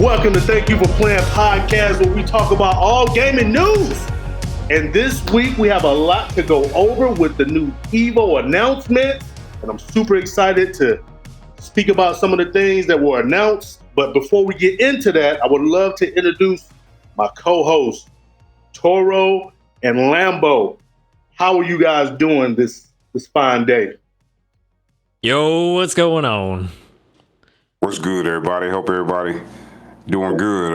Welcome to Thank You for Playing podcast, where we talk about all gaming news. And this week we have a lot to go over with the new EVO announcement, and I'm super excited to speak about some of the things that were announced. But before we get into that, I would love to introduce my co-hosts, Toro and Lambo. How are you guys doing this fine day? Yo, what's going on? What's good, everybody? Hope everybody doing good.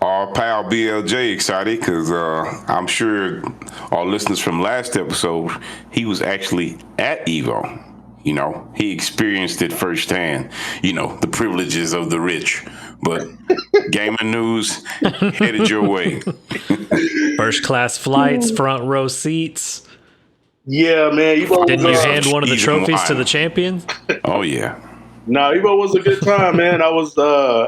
Our pal BLJ excited because I'm sure our listeners from last episode, he was actually at EVO. You know, he experienced it firsthand. You know, the privileges of the rich. But gaming news headed your way. First class flights, front row seats. Yeah, man. Didn't you hand one of the trophies to the champion? Oh, yeah. No, EVO was a good time, man. I was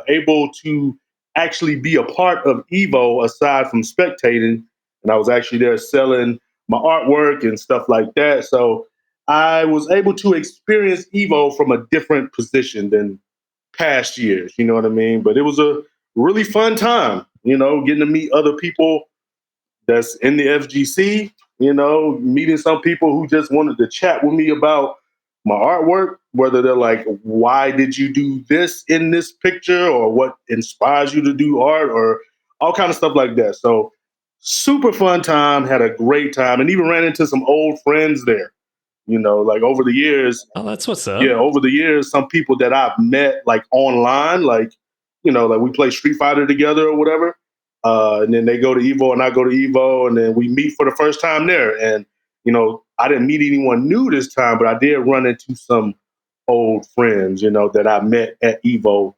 able to actually be a part of EVO aside from spectating. And I was actually there selling my artwork and stuff like that. So I was able to experience EVO from a different position than past years. You know what I mean? But it was a really fun time, you know, getting to meet other people that's in the FGC, you know, meeting some people who just wanted to chat with me about my artwork, whether they're like, why did you do this in this picture, or what inspires you to do art, or all kind of stuff like that. So super fun time, had a great time, and even ran into some old friends there, you know, like over the years. Oh, that's what's up. Yeah, over the years, some people that I've met like online, like, you know, like we play Street Fighter together or whatever. And then they go to EVO and I go to EVO, and then we meet for the first time there. And, you know, I didn't meet anyone new this time, but I did run into some old friends, you know, that I met at EVO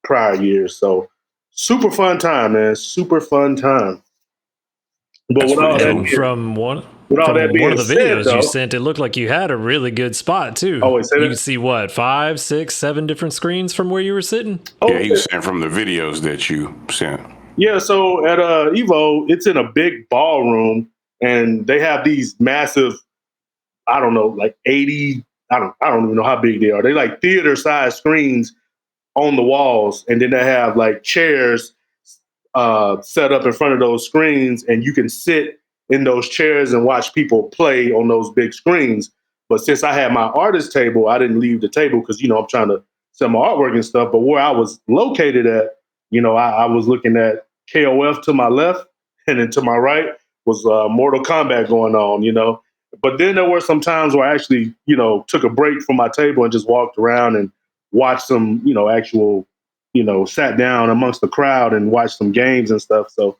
prior years. So super fun time, man. Super fun time. But with all that, from one of the videos you sent, it looked like you had a really good spot too. Oh, you can see what, 5, 6, 7 different screens from where you were sitting. Oh, yeah, he was saying from the videos that you sent. Yeah, so at EVO, it's in a big ballroom, and they have these massive, I don't know, like 80, I don't even know how big they are. They like theater-sized screens on the walls, and then they have like chairs set up in front of those screens, and you can sit in those chairs and watch people play on those big screens. But since I had my artist table, I didn't leave the table because, you know, I'm trying to sell my artwork and stuff. But where I was located at, you know, I was looking at KOF to my left, and then to my right was Mortal Kombat going on, you know. But then there were some times where I actually, you know, took a break from my table and just walked around and watched some, you know, actual, you know, sat down amongst the crowd and watched some games and stuff. So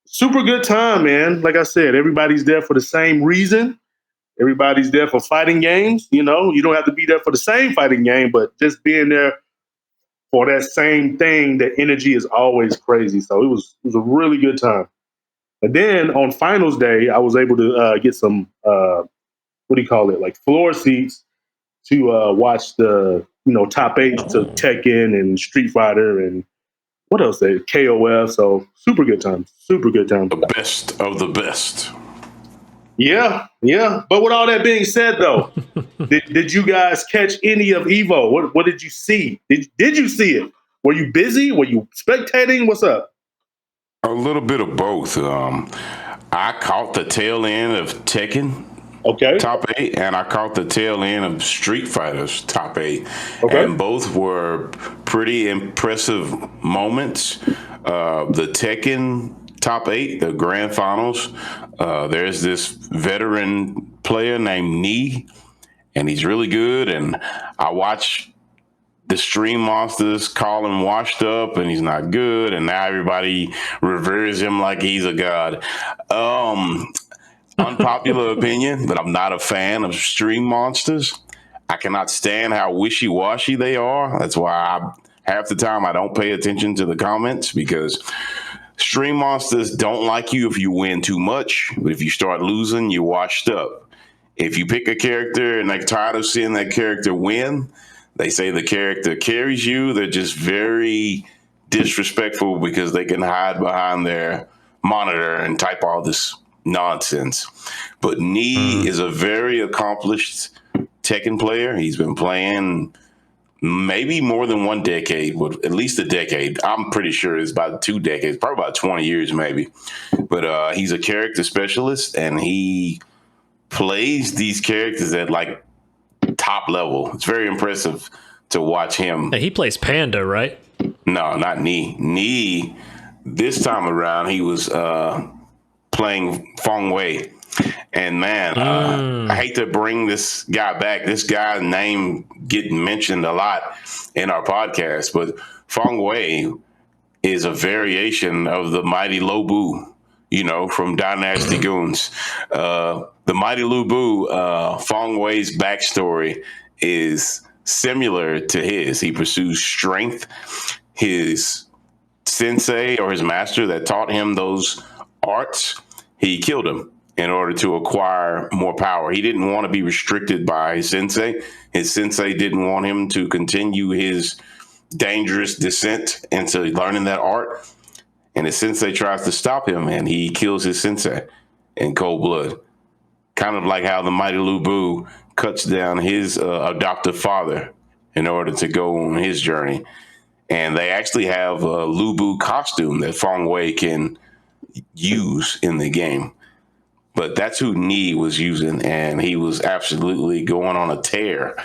super good time, man. Like I said, everybody's there for the same reason. Everybody's there for fighting games. You know, you don't have to be there for the same fighting game, but just being there for that same thing, the energy is always crazy. So it was a really good time. And then on finals day, I was able to get some, what do you call it, like floor seats to watch the, you know, top 8 to Tekken and Street Fighter and what else? KOF. So super good time. Super good time. The best of the best. Yeah, yeah. But with all that being said, though, did you guys catch any of EVO? What did you see? Did you see it? Were you busy? Were you spectating? What's up? A little bit of both. I caught the tail end of Tekken. Okay. Top 8, and I caught the tail end of Street Fighter's top 8. Okay. And both were pretty impressive moments. The Tekken top 8, the grand finals, there's this veteran player named Nee, and he's really good. And I watched the Stream Monsters call him washed up, and he's not good. And now everybody reveres him like he's a god. Unpopular opinion, but I'm not a fan of Stream Monsters. I cannot stand how wishy-washy they are. That's why half the time I don't pay attention to the comments, because Stream Monsters don't like you if you win too much, but if you start losing, you're washed up. If you pick a character and they're tired of seeing that character win, they say the character carries you. They're just very disrespectful because they can hide behind their monitor and type all this nonsense. But Nee is a very accomplished Tekken player. He's been playing maybe more than 1 decade, but at least a decade. I'm pretty sure it's about 2 decades, probably about 20 years maybe. But he's a character specialist, and he plays these characters at like top level. It's very impressive to watch him. He plays Panda, right? No, not Nee. Nee, this time around, he was playing Feng Wei. And man, I hate to bring this guy back. This guy's name getting mentioned a lot in our podcast, but Feng Wei is a variation of the Mighty Lo Bu, from Dynasty Goons. The Mighty Lo Bu, Feng Wei's backstory is similar to his. He pursues strength. His sensei or his master that taught him those arts, he killed him in order to acquire more power. He didn't want to be restricted by his sensei. His sensei didn't want him to continue his dangerous descent into learning that art. And his sensei tries to stop him, and he kills his sensei in cold blood. Kind of like how the Mighty Lo Bu cuts down his adoptive father in order to go on his journey. And they actually have a Lo Bu costume that Feng Wei can use in the game. But that's who Nee was using, and he was absolutely going on a tear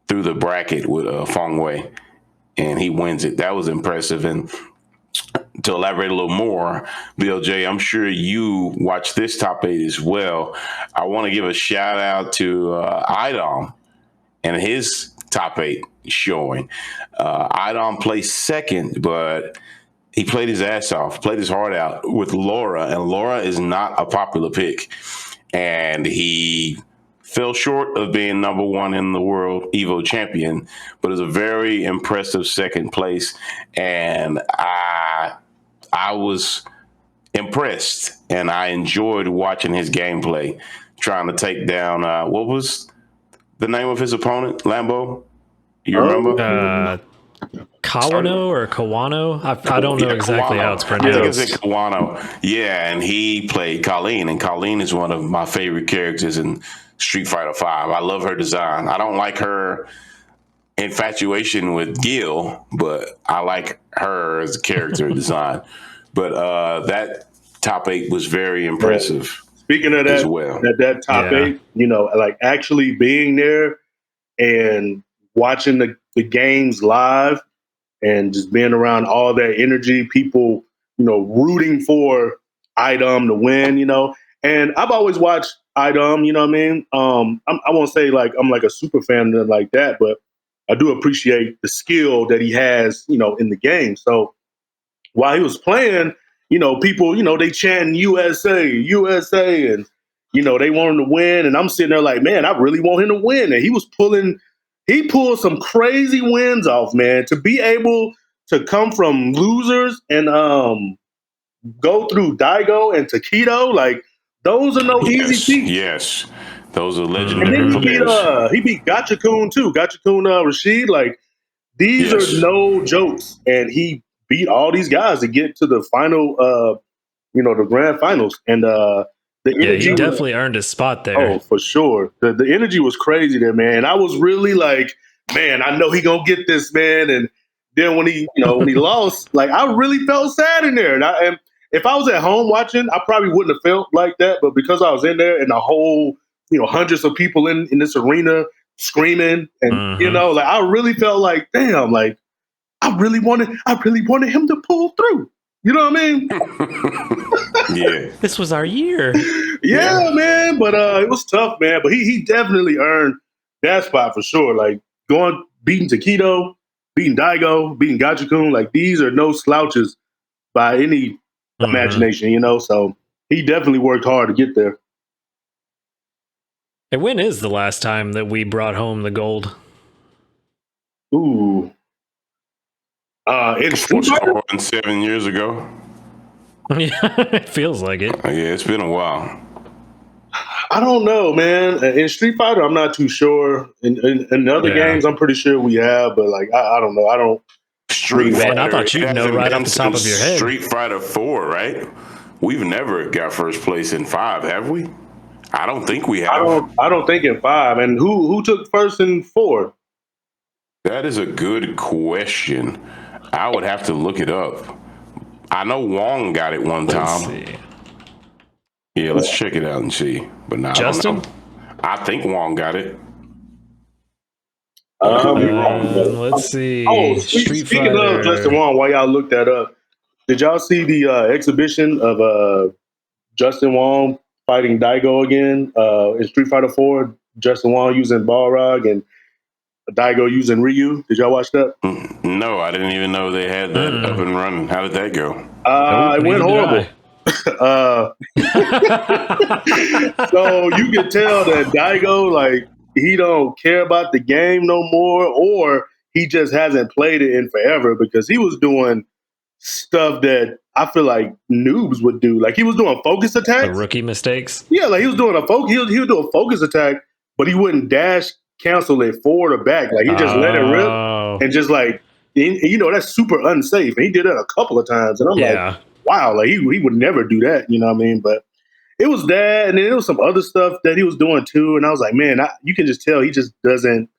through the bracket with Feng Wei, and he wins it. That was impressive. And to elaborate a little more, BLJ, I'm sure you watch this top 8 as well. I want to give a shout out to Idom and his top 8 showing. Idom placed second, but he played his ass off, played his heart out with Laura, and Laura is not a popular pick. And he fell short of being number 1 in the world EVO champion, but is a very impressive second place. And I was impressed, and I enjoyed watching his gameplay, trying to take down, what was the name of his opponent, Lambo? You remember? Kawano or Kawano? I don't know exactly Kawano. how it's pronounced. I think it's Kawano. Yeah, and he played Colleen, and Colleen is one of my favorite characters in Street Fighter V. I love her design. I don't like her infatuation with Gil, but I like her as a character design. But that top 8 was very impressive. Speaking of that, as well. that top 8, like actually being there and watching the games live and just being around all that energy, people, rooting for Idom to win, And I've always watched Idom, you know what I mean? I won't say like I'm like a super fan of like that, but I do appreciate the skill that he has, in the game. So while he was playing, people, they chanting USA, USA, and, they want him to win. And I'm sitting there like, man, I really want him to win. And he pulled some crazy wins off, man, to be able to come from losers and go through Daigo and Takedo. Like, those are no easy feats. Yes, those are legendary. And then he beat Gachikun too. Gachikun Rashid. Like, these are no jokes. And he beat all these guys to get to the final, the grand finals. And the energy he definitely earned his spot there. Oh, for sure. The energy was crazy there, man. I was really like, man, I know he gonna get this, man. And then when he lost, like, I really felt sad in there. And if I was at home watching, I probably wouldn't have felt like that. But because I was in there and the whole, hundreds of people in this arena screaming, and like, I really felt like, damn, like, I really wanted him to pull through. You know what I mean? Yeah. This was our year. Yeah, man. But it was tough, man. But he definitely earned that spot for sure. Like, beating Takedo, beating Daigo, beating Gachikun, like, these are no slouches by any imagination, So he definitely worked hard to get there. And when is the last time that we brought home the gold? Ooh. It's 7 years ago. Yeah, it feels like it. Yeah, it's been a while. I don't know, man. In Street Fighter, I'm not too sure. In other games, I'm pretty sure we have, but like, I don't know. I don't. Street Fighter. I thought you'd know right off the top of your head. Street Fighter 4, right? We've never got first place in 5, have we? I don't think we have. I don't think in 5. And who took first in 4? That is a good question. I would have to look it up. I know Wong got it one time. Let's see. Yeah, let's check it out and see. But now Justin? I don't know. I think Wong got it. Let's see. Speaking of Justin Wong, while y'all look that up, did y'all see the exhibition of Justin Wong fighting Daigo again in Street Fighter 4? Justin Wong using Balrog and Daigo using Ryu. Did y'all watch that? No, I didn't even know they had that up and running. How did that go? It went horrible. So you can tell that Daigo, like, he don't care about the game no more, or he just hasn't played it in forever, because he was doing stuff that I feel like noobs would do. Like, he was doing focus attacks. The rookie mistakes? Yeah, like he was doing he would do a focus attack, but he wouldn't dash cancel it forward or back. Like, he just let it rip and just like, you know, that's super unsafe. And he did it a couple of times. And I'm like, wow, like he would never do that. You know what I mean? But it was that. And then there was some other stuff that he was doing too. And I was like, man, you can just tell he just doesn't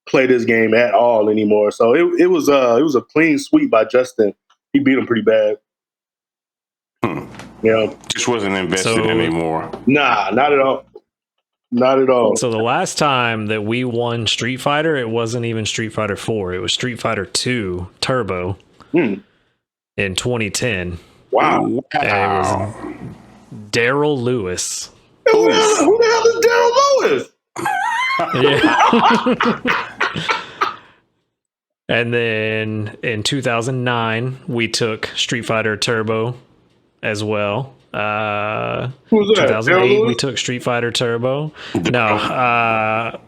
play this game at all anymore. So it was a clean sweep by Justin. He beat him pretty bad. Yeah. Just wasn't invested anymore. Nah, not at all. Not at all. So the last time that we won Street Fighter, it wasn't even Street Fighter 4. It was Street Fighter 2 Turbo in 2010. Wow. And it was Daryl Lewis. Who the hell is Daryl Lewis? And then in 2009, we took Street Fighter Turbo as well. Who was that? 2008, we took Street Fighter Turbo. No,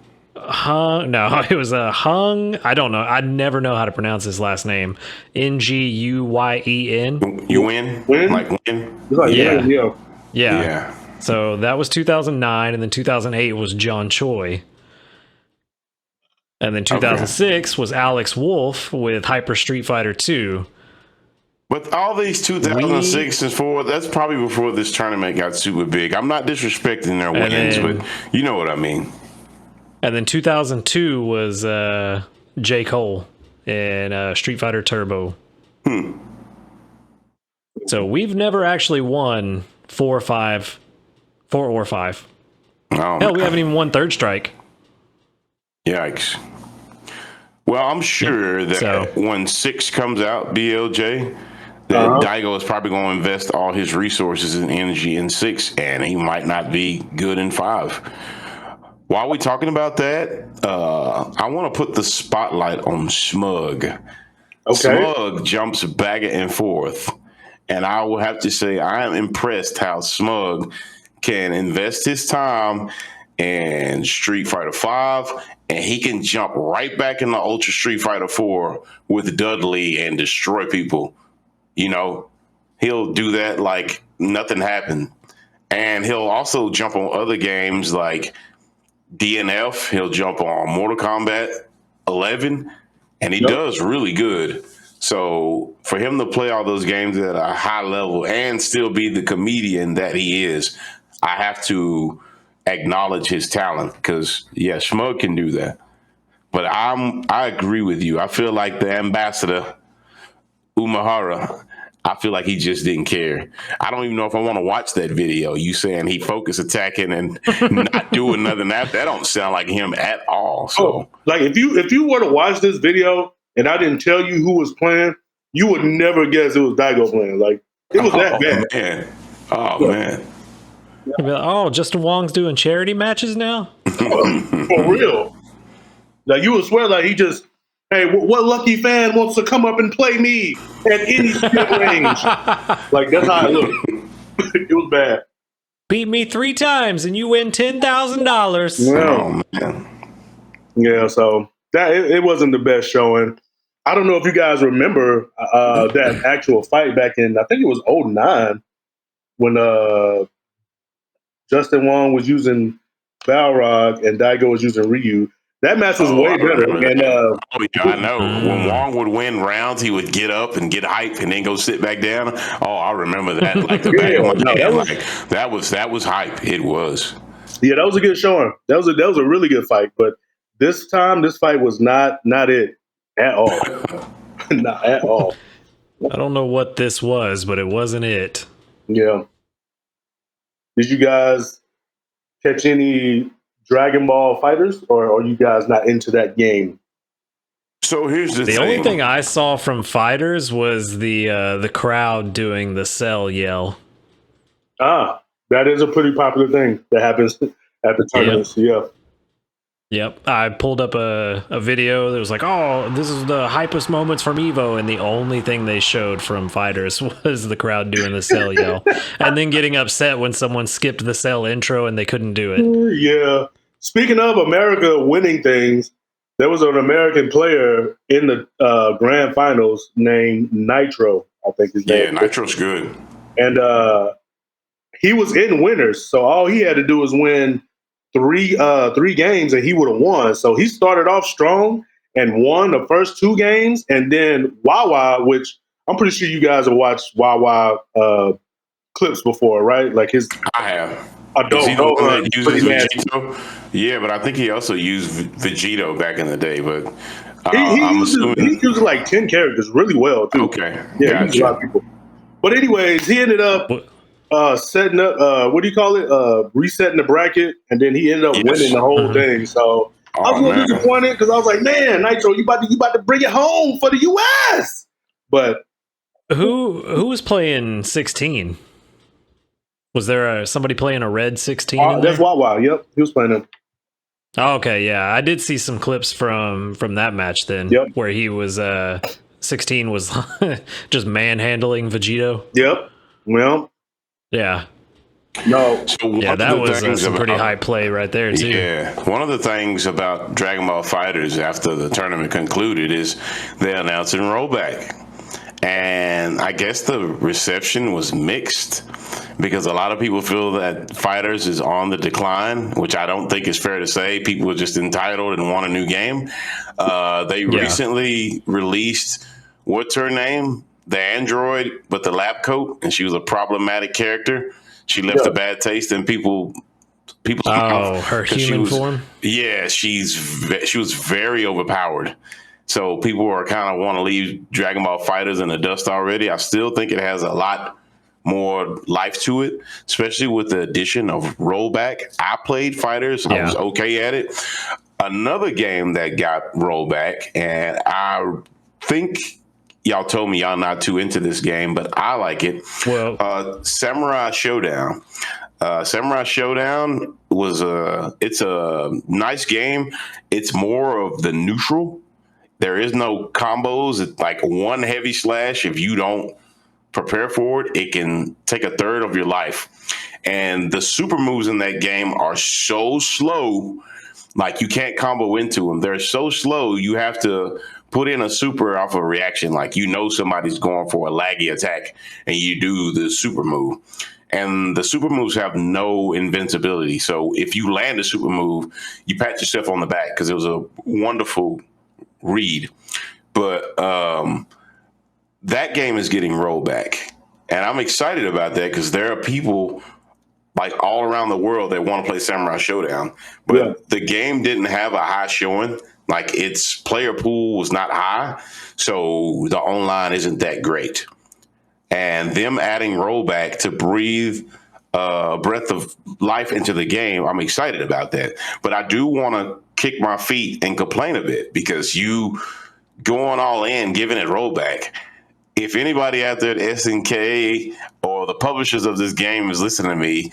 it was Hung. I don't know. I never know how to pronounce his last name. Nguyen. You win? Like win? Yeah. So that was 2009, and then 2008 was John Choi. And then 2006 was Alex Wolf with Hyper Street Fighter 2. But all these 2006 and 4, that's probably before this tournament got super big. I'm not disrespecting their wins, but you know what I mean. And then 2002 was J. Cole in Street Fighter Turbo. So we've never actually won 4 or 5. Hell, we haven't even won Third Strike. Yikes. Well, I'm sure that when 6 comes out, BLJ, that Daigo is probably going to invest all his resources and energy in 6, and he might not be good in 5. While we're talking about that, I want to put the spotlight on Smug. Okay. Smug jumps back and forth, and I will have to say I am impressed how Smug can invest his time in Street Fighter 5, and he can jump right back into Ultra Street Fighter 4 with Dudley and destroy people. You know, he'll do that like nothing happened. And he'll also jump on other games like DNF. He'll jump on Mortal Kombat 11, and he does really good. So for him to play all those games at a high level and still be the comedian that he is, I have to acknowledge his talent, because Smug can do that. But I agree with you. I feel like the ambassador Umahara, I feel like he just didn't care. I don't even know if I want to watch that video. You saying he focus attacking and not doing nothing that don't sound like him at all. So like if you were to watch this video and I didn't tell you who was playing, you would never guess it was Daigo playing. Like, it was that bad. Man. Oh man. Oh, Justin Wong's doing charity matches now? For real. Like, you would swear like he just, hey, what lucky fan wants to come up and play me at any skill range? Like, that's how it looked. It was bad. Beat me 3 times and you win $10,000. Oh, man. Yeah, so that it wasn't the best showing. I don't know if you guys remember that actual fight back in, I think it was 2009, when Justin Wong was using Balrog and Daigo was using Ryu. That match was way better. And I know. When Wong would win rounds, he would get up and get hype and then go sit back down. Oh, I remember that. Like the back of my head. That was hype. It was. Yeah, that was a good showing. That was a really good fight. But this time, this fight was not it at all. Not at all. I don't know what this was, but it wasn't it. Yeah. Did you guys catch any Dragon Ball fighters, or are you guys not into that game? So here's the thing. Only thing I saw from fighters was the crowd doing the Cell yell. Ah, that is a pretty popular thing that happens at the tournaments. Yep. I pulled up a video that was like, oh, this is the hypest moments from EVO, and the only thing they showed from fighters was the crowd doing the Cell yell. And then getting upset when someone skipped the Cell intro and they couldn't do it. Yeah. Speaking of America winning things, there was an American player in the grand finals named Nitro, I think his name. Yeah, Nitro's good. And he was in winners, so all he had to do was win three games and he would have won. So he started off strong and won the first 2 games, and then Wawa, which I'm pretty sure you guys have watched Wawa clips before, right? Like his I have. adult that uses Vegito? Yeah, but I think he also used Vegito back in the day. But he uses like 10 characters really well too. Okay, yeah, he uses a lot of people. But anyways, he ended up setting up what do you call it? Resetting the bracket, and then he ended up winning the whole thing. So I was a little disappointed because I was like, man, Nitro, you about to bring it home for the US. But who was playing 16? Was there somebody playing a red 16 in there? That's Wawa. Yep, he was playing him. Oh, okay, yeah, I did see some clips from that match then, where he was 16 was just manhandling Vegito. Yep. Well. Yeah. No. So yeah, that was some pretty high play right there too. Yeah. One of the things about Dragon Ball Fighters after the tournament concluded is they announced a rollback. And I guess the reception was mixed because a lot of people feel that Fighters is on the decline, which I don't think is fair to say. People are just entitled and want a new game. They recently released, what's her name? The android with the lab coat, and she was a problematic character. She left a bad taste in people's mouth. Her human form? Yeah, she was very overpowered. So people are kind of want to leave Dragon Ball Fighters in the dust already. I still think it has a lot more life to it, especially with the addition of Rollback. I played Fighters. I was okay at it. Another game that got Rollback, and I think y'all told me y'all not too into this game, but I like it. Well, Samurai Showdown. Samurai Showdown it's a nice game. It's more of the neutral. There is no combos. It's like one heavy slash. If you don't prepare for it, it can take a third of your life. And the super moves in that game are so slow, like you can't combo into them. They're so slow, you have to put in a super off a reaction. Like somebody's going for a laggy attack, and you do the super move. And the super moves have no invincibility. So if you land a super move, you pat yourself on the back because it was a wonderful read. But that game is getting rolled back, and I'm excited about that because there are people like all around the world that want to play Samurai Showdown, but the game didn't have a high showing. Like its player pool was not high, so the online isn't that great. And them adding rollback to breathe a breath of life into the game, I'm excited about that. But I do want to kick my feet and complain a bit because you going all in, giving it rollback. If anybody out there at SNK or the publishers of this game is listening to me,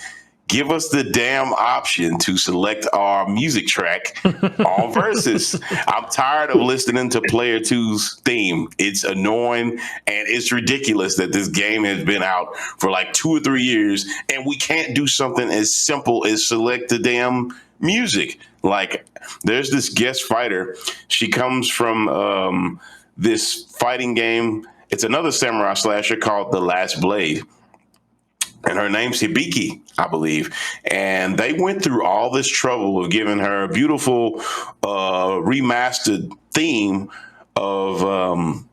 give us the damn option to select our music track on Versus. I'm tired of listening to Player 2's theme. It's annoying, and it's ridiculous that this game has been out for like 2 or 3 years, and we can't do something as simple as select the damn music. Like, there's this guest fighter. She comes from this fighting game. It's another samurai slasher called The Last Blade. And her name's Hibiki, I believe. And they went through all this trouble of giving her a beautiful remastered theme of,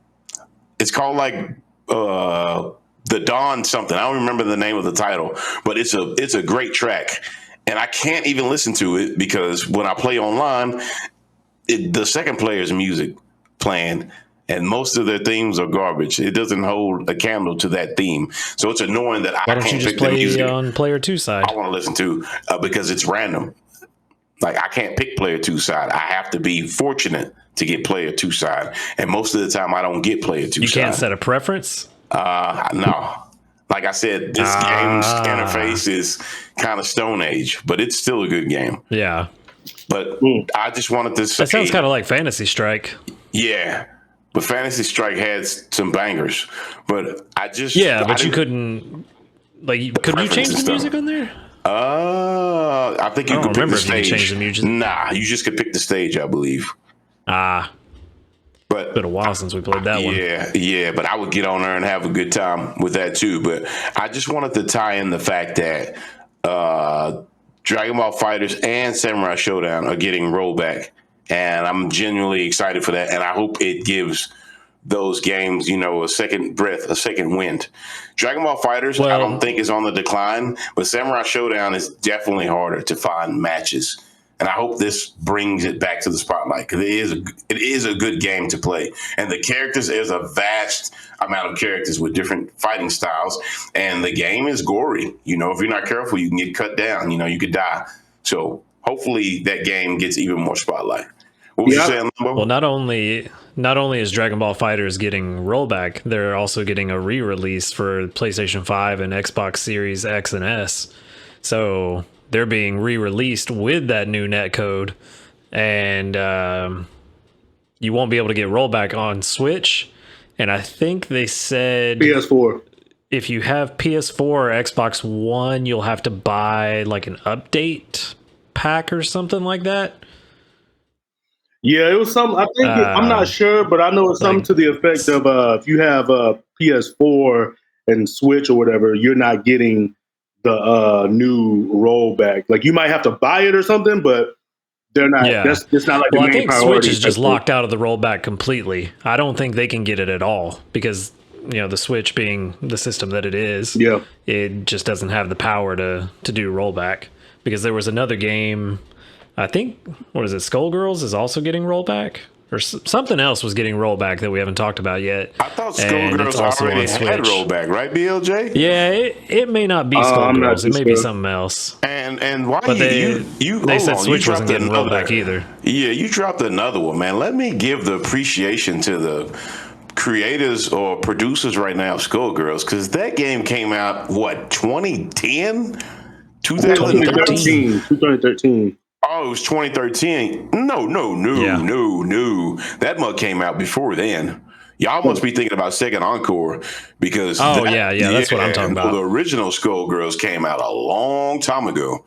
it's called like The Dawn something. I don't remember the name of the title, but it's a great track. And I can't even listen to it because when I play online, the second player's music playing, and most of their themes are garbage. It doesn't hold a candle to that theme, so it's annoying that Why I don't you can't just pick the play music on player 2 side? I want to listen to because it's random. Like I can't pick player 2 side. I have to be fortunate to get player 2 side, and most of the time I don't get player 2 You side. can't set a preference? No. Like I said, this game's interface is kind of Stone Age, but it's still a good game. Yeah. But I just wanted to say, That sounds kind of like Fantasy Strike. Yeah, but Fantasy Strike had some bangers. But but you couldn't. Like, could you change the music on there? I think you could pick the stage. You could change the music. Nah, you just could pick the stage, I believe. But it's been a while since we played that one. Yeah, but I would get on there and have a good time with that too. But I just wanted to tie in the fact that Dragon Ball FighterZ and Samurai Showdown are getting rollback, and I'm genuinely excited for that. And I hope it gives those games, a second breath, a second wind. Dragon Ball FighterZ, I don't think is on the decline, but Samurai Showdown is definitely harder to find matches. And I hope this brings it back to the spotlight because it is a good game to play. And the characters, there's a vast amount of characters with different fighting styles. And the game is gory. If you're not careful, you can get cut down. You could die. So hopefully that game gets even more spotlight. What was you saying, Limbo? Well, not only is Dragon Ball FighterZ getting rollback, they're also getting a re-release for PlayStation 5 and Xbox Series X and S. So they're being re-released with that new netcode, and you won't be able to get rollback on Switch. And I think they said PS4. If you have PS4 or Xbox One, you'll have to buy like an update pack or something like that. Yeah, it was some. I think I'm not sure, but I know it's something to the effect of if you have a PS4 and Switch or whatever, you're not getting the new rollback. Like you might have to buy it or something, but they're not. Yeah. That's not like the main I think priority. Switch is just locked out of the rollback completely. I don't think they can get it at all because the Switch being the system that it is, it just doesn't have the power to do rollback. Because there was another game, I think, what is it? Skullgirls is also getting rollback. Or something else was getting rollback that we haven't talked about yet. I thought Skullgirls already had rollback, right, BLJ? Yeah, it may not be Skullgirls. It may be something else. And why but they said Switch wasn't getting rollback either. Yeah, you dropped another one, man. Let me give the appreciation to the creators or producers right now of Skullgirls, because that game came out, 2010? 2013. Oh, it was 2013. No. That mug came out before then. Y'all must be thinking about Second Encore because that's what I'm talking about. The original Skullgirls came out a long time ago,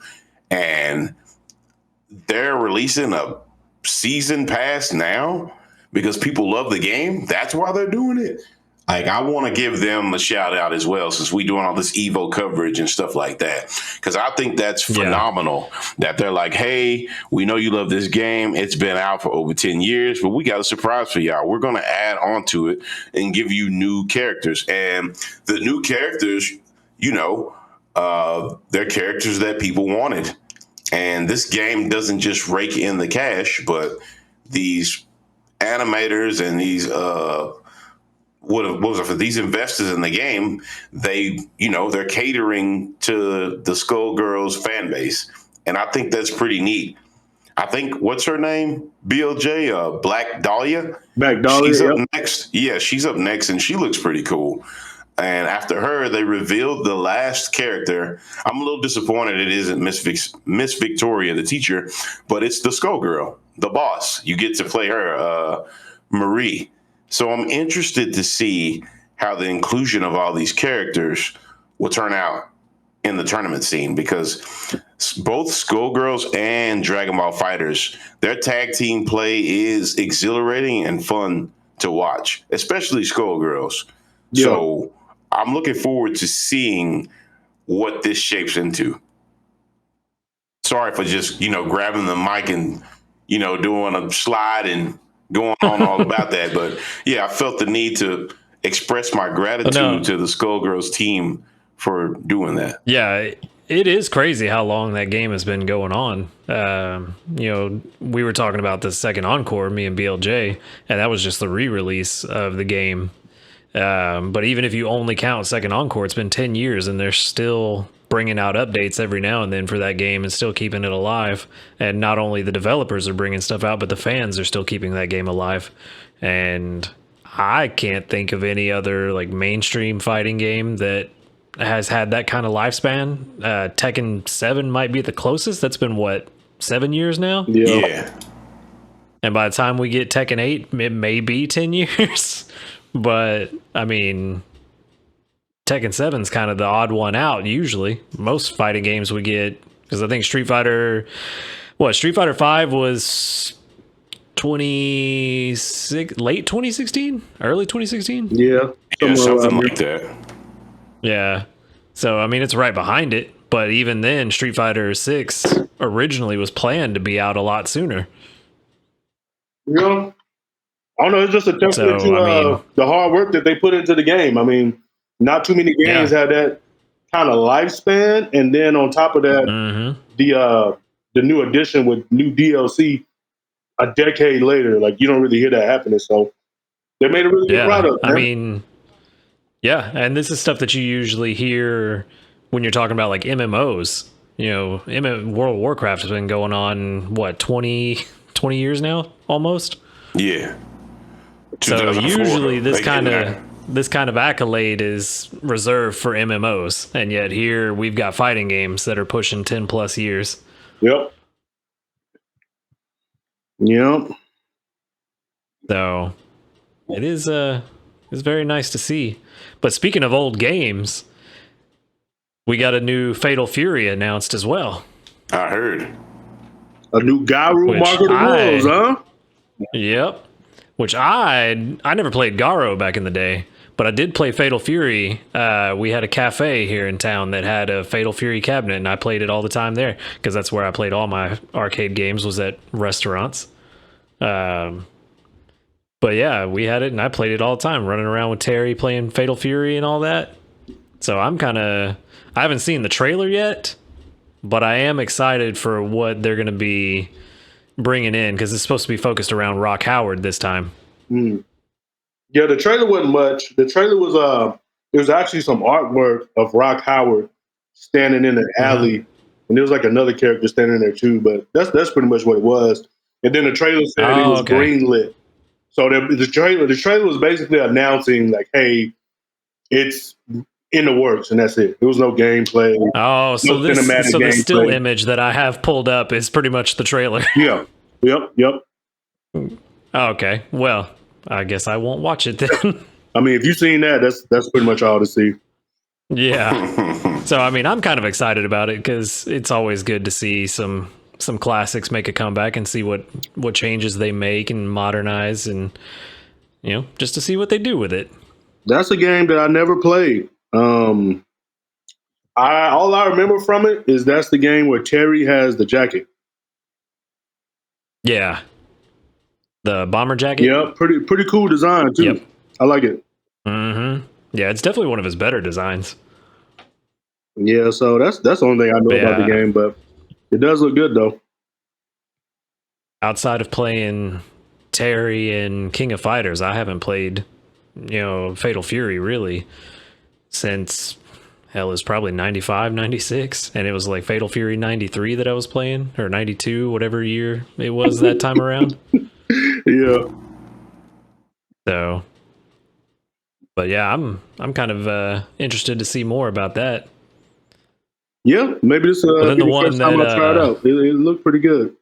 and they're releasing a season pass now because people love the game. That's why they're doing it. Like, I want to give them a shout out as well, since we're doing all this EVO coverage and stuff like that. Because I think that's phenomenal that they're like, hey, we know you love this game. It's been out for over 10 years, but we got a surprise for y'all. We're going to add on to it and give you new characters. And the new characters, they're characters that people wanted. And this game doesn't just rake in the cash, but these animators and these what was it for these investors in the game? They're catering to the Skullgirls fan base, and I think that's pretty neat. I think what's her name? BLJ, Black Dahlia. Black Dahlia. She's up next. Yeah, she's up next, and she looks pretty cool. And after her, they revealed the last character. I'm a little disappointed it isn't Miss Victoria, the teacher, but it's the Skullgirl, the boss. You get to play her, Marie. So I'm interested to see how the inclusion of all these characters will turn out in the tournament scene, because both Skullgirls and Dragon Ball FighterZ, their tag team play is exhilarating and fun to watch, especially Skullgirls. Yeah. So I'm looking forward to seeing what this shapes into. Sorry for just, grabbing the mic and, doing a slide and going on all about that. But yeah, I felt the need to express my gratitude to the Skullgirls team for doing that. Yeah, it is crazy how long that game has been going on. We were talking about the second Encore, me and BLJ, and that was just the re-release of the game. But even if you only count second Encore, it's been 10 years, and they're still bringing out updates every now and then for that game and still keeping it alive. And not only the developers are bringing stuff out, but the fans are still keeping that game alive. And I can't think of any other like mainstream fighting game that has had that kind of lifespan. Tekken 7 might be the closest. That's been what, 7 years now? Yeah. And by the time we get Tekken 8, it may be 10 years. But I mean, Tekken 7's kind of the odd one out usually. Most fighting games we get, because I think Street Fighter 5 was late 2016, early 2016. Yeah, something like that. Yeah. So, I mean, it's right behind it. But even then, Street Fighter 6 originally was planned to be out a lot sooner. Yeah. I don't know. It's just a testament to the hard work that they put into the game. I mean, not too many games have that kind of lifespan. And then on top of that, the new edition with new DLC a decade later, like you don't really hear that happening. So they made a really good product. I mean... Yeah, and this is stuff that you usually hear when you're talking about like MMOs. World of Warcraft has been going on, what, 20 years now, almost? Yeah. So usually this kind of accolade is reserved for MMOs, and yet here we've got fighting games that are pushing 10 plus years. Yep. So it is it's very nice to see. But speaking of old games, we got a new Fatal Fury announced as well. I heard. A new Garu Mark of the Wolves, huh? Yep. Which I never played Garo back in the day, but I did play Fatal Fury. We had a cafe here in town that had a Fatal Fury cabinet, and I played it all the time there because that's where I played all my arcade games, was at restaurants. But yeah, we had it, and I played it all the time, running around with Terry playing Fatal Fury and all that. So I haven't seen the trailer yet, but I am excited for what they're going to be bringing in, because it's supposed to be focused around Rock Howard this time. Yeah, the trailer wasn't much. The trailer was there was actually some artwork of Rock Howard standing in an alley, and there was like another character standing there too. But that's pretty much what it was. And then the trailer said it was greenlit. So the trailer was basically announcing like, hey, it's in the works, and that's it. There was no gameplay. Oh, so the still image that I have pulled up is pretty much the trailer. Yeah. Yep. Okay. Well, I guess I won't watch it then. I mean, if you've seen that, that's pretty much all to see. Yeah. So I mean, I'm kind of excited about it because it's always good to see some classics make a comeback and see what changes they make and modernize, and just to see what they do with it. That's a game that I never played. All I remember from it is that's the game where Terry has the jacket. Yeah. The bomber jacket? Yeah, pretty cool design too. Yep. I like it. Yeah, it's definitely one of his better designs. Yeah, so that's the only thing I know about the game, but it does look good though. Outside of playing Terry and King of Fighters, I haven't played, Fatal Fury really since hell is probably 95, 96, and it was like Fatal Fury 93 that I was playing, or 92, whatever year it was that time around. Yeah. So, but yeah, I'm kind of interested to see more about that. Yeah, maybe this the one first time I tried out. It looked pretty good.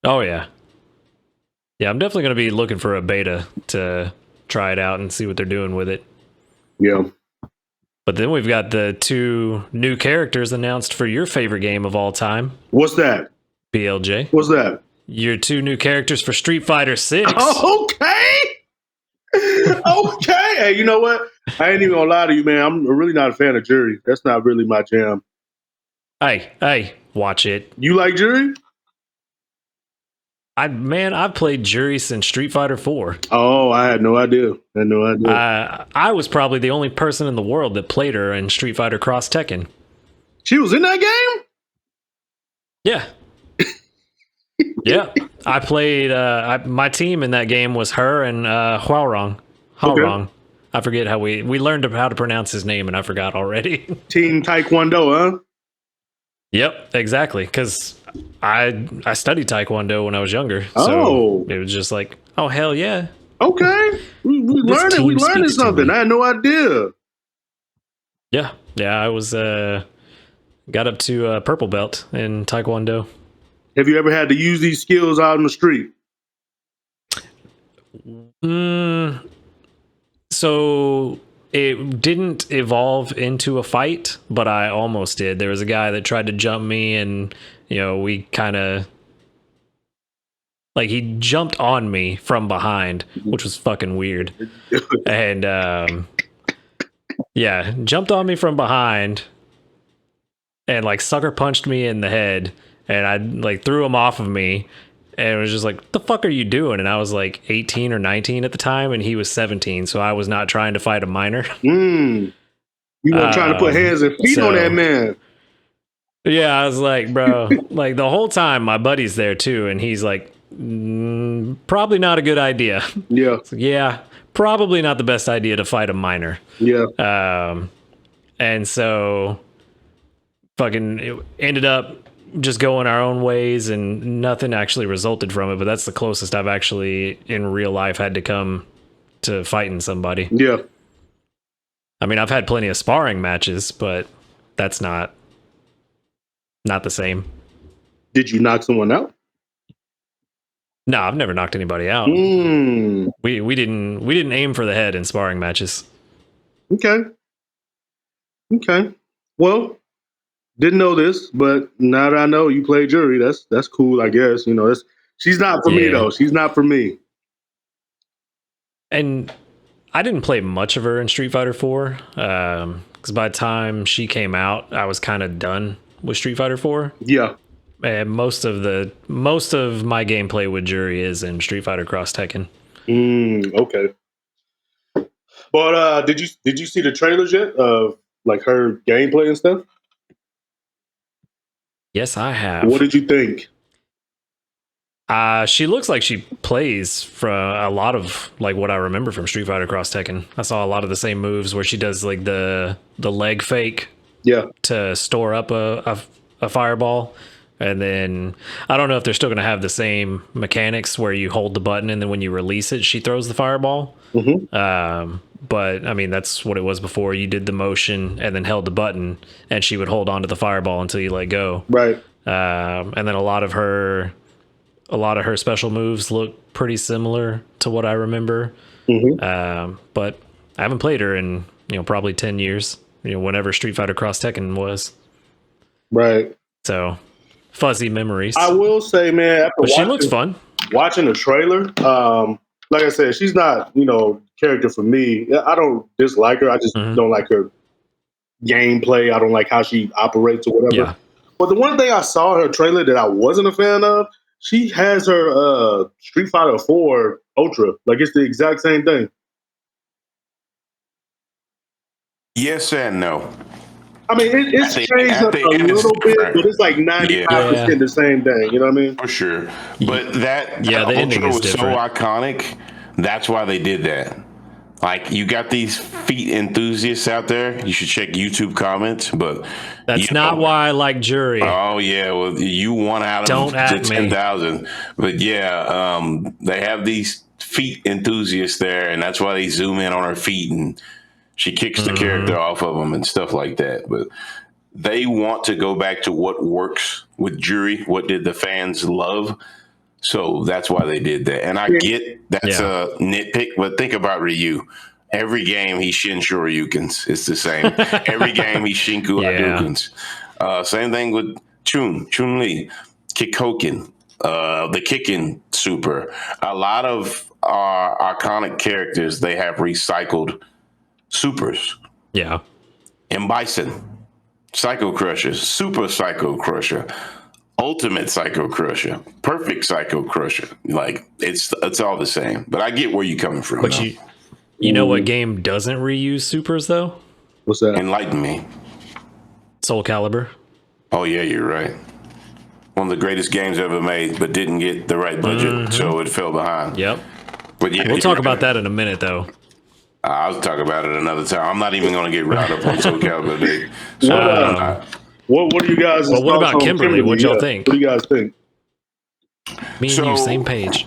Oh yeah, I'm definitely going to be looking for a beta to try it out and see what they're doing with it. Yeah. But then we've got the 2 new characters announced for your favorite game of all time. What's that? BLJ. What's that? Your 2 new characters for Street Fighter 6. Okay. Okay. Hey, you know what? I ain't even gonna lie to you, man. I'm really not a fan of Jury. That's not really my jam. Hey, watch it. You like Jury? I've played Jury since Street Fighter 4. Oh, I had no idea. I was probably the only person in the world that played her in Street Fighter Cross Tekken. She was in that game? Yeah. Yeah. I played, my team in that game was her and Hwaorong. Okay. I forget how we learned how to pronounce his name and I forgot already. Team Taekwondo, huh? Yep, exactly. Because I studied Taekwondo when I was younger. Oh. So it was just like, oh, hell yeah. Okay. We This learning. We team learning speaks to something. me. I had no idea. Yeah. Yeah, I was, got up to purple belt in Taekwondo. Have you ever had to use these skills out in the street? So it didn't evolve into a fight, but I almost did. There was a guy that tried to jump me, and we kind of like he jumped on me from behind, which was fucking weird. And yeah, jumped on me from behind, and like sucker punched me in the head, and I like threw him off of me. And it was just like, what the fuck are you doing? And I was like 18 or 19 at the time, and he was 17. So I was not trying to fight a minor. You weren't trying to put hands and feet on that man. Yeah, I was like, bro, like the whole time my buddy's there too. And he's like, probably not a good idea. Yeah. Yeah, probably not the best idea to fight a minor. Yeah. And so fucking it ended up just going our own ways and nothing actually resulted from it. But that's the closest I've actually in real life had to come to fighting somebody. Yeah. I mean, I've had plenty of sparring matches, but that's not the same. Did you knock someone out? No, I've never knocked anybody out. We didn't aim for the head in sparring matches. Okay. Well, didn't know this, but now that I know you play Jury, that's cool, I guess. She's not for me though. She's not for me. And I didn't play much of her in Street Fighter 4, because by the time she came out, I was kind of done with Street Fighter 4. Yeah. And most of my gameplay with Jury is in Street Fighter Cross Tekken. Okay. But did you see the trailers yet of like her gameplay and stuff? Yes, I have. What did you think? She looks like she plays from a lot of like what I remember from Street Fighter Cross Tekken. I saw a lot of the same moves where she does like the leg fake, to store up a fireball, and then I don't know if they're still going to have the same mechanics where you hold the button and then when you release it, she throws the fireball. But I mean that's what it was before. You did the motion and then held the button, and she would hold on to the fireball until you let go. Right. And then a lot of her special moves look pretty similar to what I remember. But I haven't played her in, probably 10 years, whenever Street Fighter Cross Tekken was. Right. So fuzzy memories. I will say, man, but she looks fun. Watching the trailer, like I said, she's not, character for me. I don't dislike her. I just don't like her gameplay. I don't like how she operates or whatever. Yeah. But the one thing I saw in her trailer that I wasn't a fan of, she has her Street Fighter 4 Ultra. Like, it's the exact same thing. Yes and no. I mean, it's changed up a little bit, but it's like 95% the same thing. You know what I mean? For sure. But that the Ultra was different. so iconic. That's why they did that. Like, you got these feet enthusiasts out there. You should check YouTube comments, but that's not why I like Jury. Oh yeah, well, you won out of the 10,000. But yeah, they have these feet enthusiasts there, and that's why they zoom in on her feet, and she kicks the character off of them and stuff like that. But they want to go back to what works with Jury. What did the fans love? So that's why they did that. And I get that's a nitpick, but think about Ryu. Every game he Shin Shoryukens. It's the same. Every game he Shinku Hadoukens. Same thing with Chun-Li, Kikoken, the Kicking Super. A lot of our iconic characters, they have recycled supers. Yeah. And Bison, Psycho Crusher, Super Psycho Crusher, Ultimate Psycho Crusher, Perfect Psycho Crusher. Like, it's all the same. But I get where you're coming from. But you know what game doesn't reuse supers though? What's that? Enlighten me. Soul Calibur. Oh yeah, you're right. One of the greatest games ever made, but didn't get the right budget, so it fell behind. Yep. But yeah, We'll talk about that in a minute, though. I'll talk about it another time. I'm not even going to get riled up on Soul Calibur today. So what are you guys? Well, what about Kimberly? What'd y'all think? What do you guys think? Me and you, same page.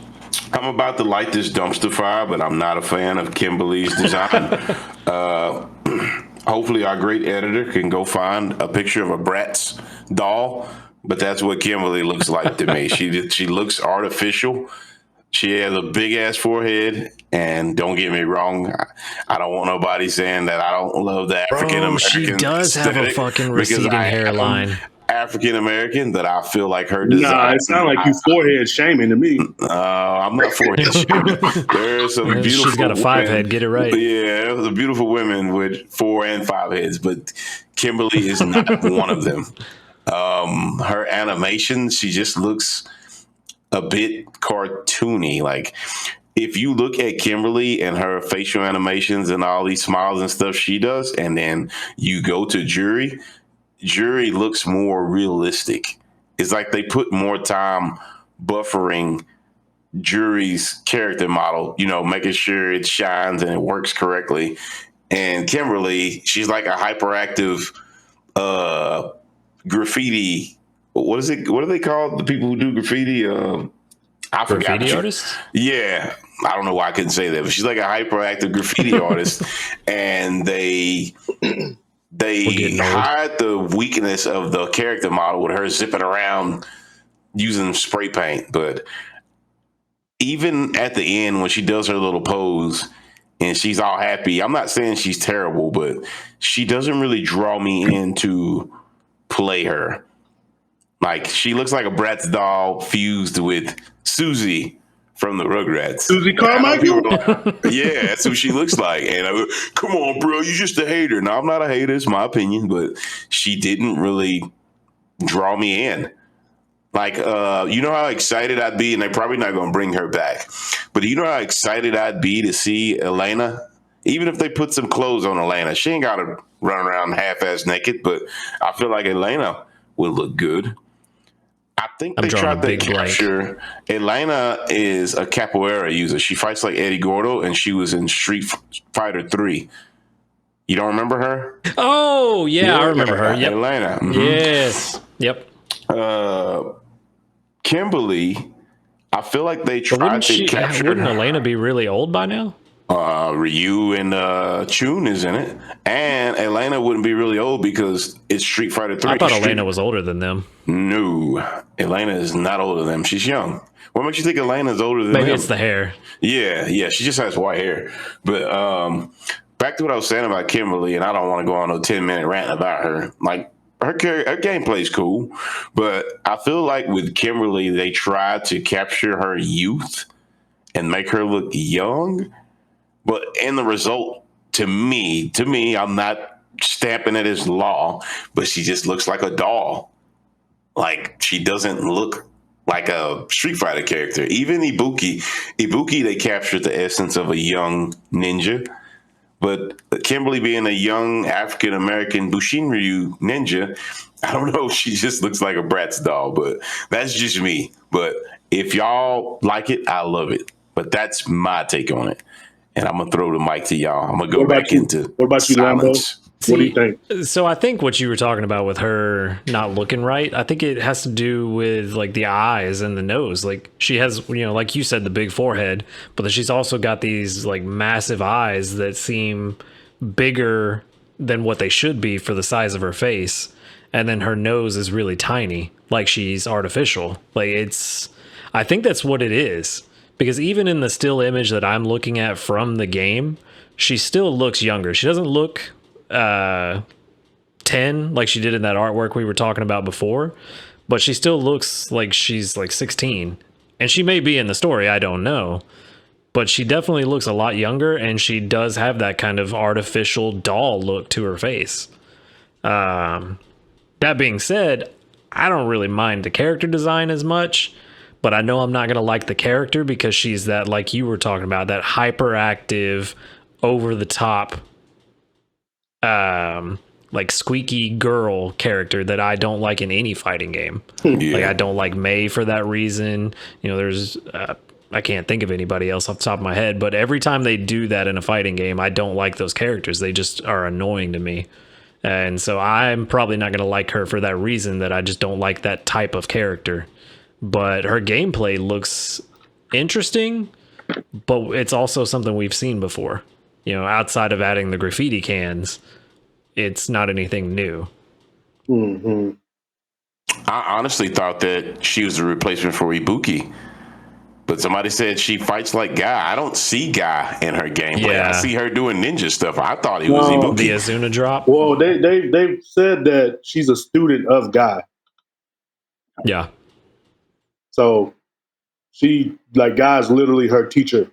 I'm about to light this dumpster fire, but I'm not a fan of Kimberly's design. Hopefully, our great editor can go find a picture of a Bratz doll, but that's what Kimberly looks like to me. She looks artificial. She has a big ass forehead, and don't get me wrong, I don't want nobody saying that I don't love the African American. She does have a fucking receding hairline. African American, that I feel like her design. Nah, it sounds like you forehead shaming to me. I'm not forehead shaming. There's some beautiful. She's got a 5 head. Get it right. Yeah, there's a beautiful women with 4 and 5 heads, but Kimberly is not one of them. Her animation, she just looks a bit cartoony. Like, if you look at Kimberly and her facial animations and all these smiles and stuff she does, and then you go to Jury looks more realistic. It's like they put more time buffering Jury's character model, making sure it shines and it works correctly. And Kimberly, she's like a hyperactive graffiti. What is it? What are they called? The people who do graffiti? I forgot. Graffiti artists? Yeah. I don't know why I couldn't say that, but she's like a hyperactive graffiti artist, and they hide the weakness of the character model with her zipping around using spray paint. But even at the end, when she does her little pose and she's all happy, I'm not saying she's terrible, but she doesn't really draw me in to play her. Like, she looks like a Bratz doll fused with Susie from the Rugrats. Susie Carmichael? Yeah, that's who she looks like. And I go, come on, bro, you're just a hater. No, I'm not a hater. It's my opinion. But she didn't really draw me in. Like, you know how excited I'd be, and they're probably not going to bring her back. But you know how excited I'd be to see Elena? Even if they put some clothes on Elena, she ain't got to run around half-ass naked. But I feel like Elena would look good. I think they tried to capture. Elena is a capoeira user. She fights like Eddie Gordo, and she was in Street Fighter 3. You don't remember her? Oh, yeah, I remember her. Yep. Elena. Mm-hmm. Yes. Yep. Kimberly, I feel like they tried to capture. Wouldn't Elena be really old by now? Ryu and Chun is in it, and Elena wouldn't be really old because it's Street Fighter 3. I thought Elena was older than them. No, Elena is not older than them. She's young. What makes you think Elena's older than Maybe them? It's the hair. Yeah, she just has white hair. But back to what I was saying about Kimberly, and I don't want to go on a 10-minute rant about her. Like, her gameplay is cool, but I feel like with Kimberly, they tried to capture her youth and make her look young. But in the result, to me, I'm not stamping it as law, but she just looks like a doll. Like, she doesn't look like a Street Fighter character. Even Ibuki, they captured the essence of a young ninja. But Kimberly being a young African-American Bushinryu ninja, I don't know, she just looks like a Bratz doll, but that's just me. But if y'all like it, I love it. But that's my take on it. And I'm going to throw the mic to y'all. I'm going to go back into What about you, Lambo? What do you think? So I think what you were talking about with her not looking right, I think it has to do with like the eyes and the nose. Like, she has, like you said, the big forehead, but then she's also got these like massive eyes that seem bigger than what they should be for the size of her face. And then her nose is really tiny, like she's artificial. Like, I think that's what it is. Because even in the still image that I'm looking at from the game, she still looks younger. She doesn't look 10 like she did in that artwork we were talking about before, but she still looks like she's like 16. And she may be in the story, I don't know. But she definitely looks a lot younger, and she does have that kind of artificial doll look to her face. That being said, I don't really mind the character design as much. But I know I'm not going to like the character because she's that, like you were talking about, that hyperactive, over-the-top like squeaky girl character that I don't like in any fighting game. Like I don't like Mei for that reason. You know, there's I can't think of anybody else off the top of my head, but every time they do that in a fighting game, I don't like those characters. They just are annoying to me. And so I'm probably not going to like her for that reason, that I just don't like that type of character. But her gameplay looks interesting, but it's also something we've seen before. You know, outside of adding the graffiti cans, it's not anything new. Mm-hmm. I honestly thought that she was a replacement for Ibuki. But somebody said she fights like Guy. I don't see Guy in her gameplay. Yeah. I see her doing ninja stuff. I thought he was Ibuki. The Azuna drop. Well, they've said that she's a student of Guy. Yeah. So she, like, Guy's literally her teacher.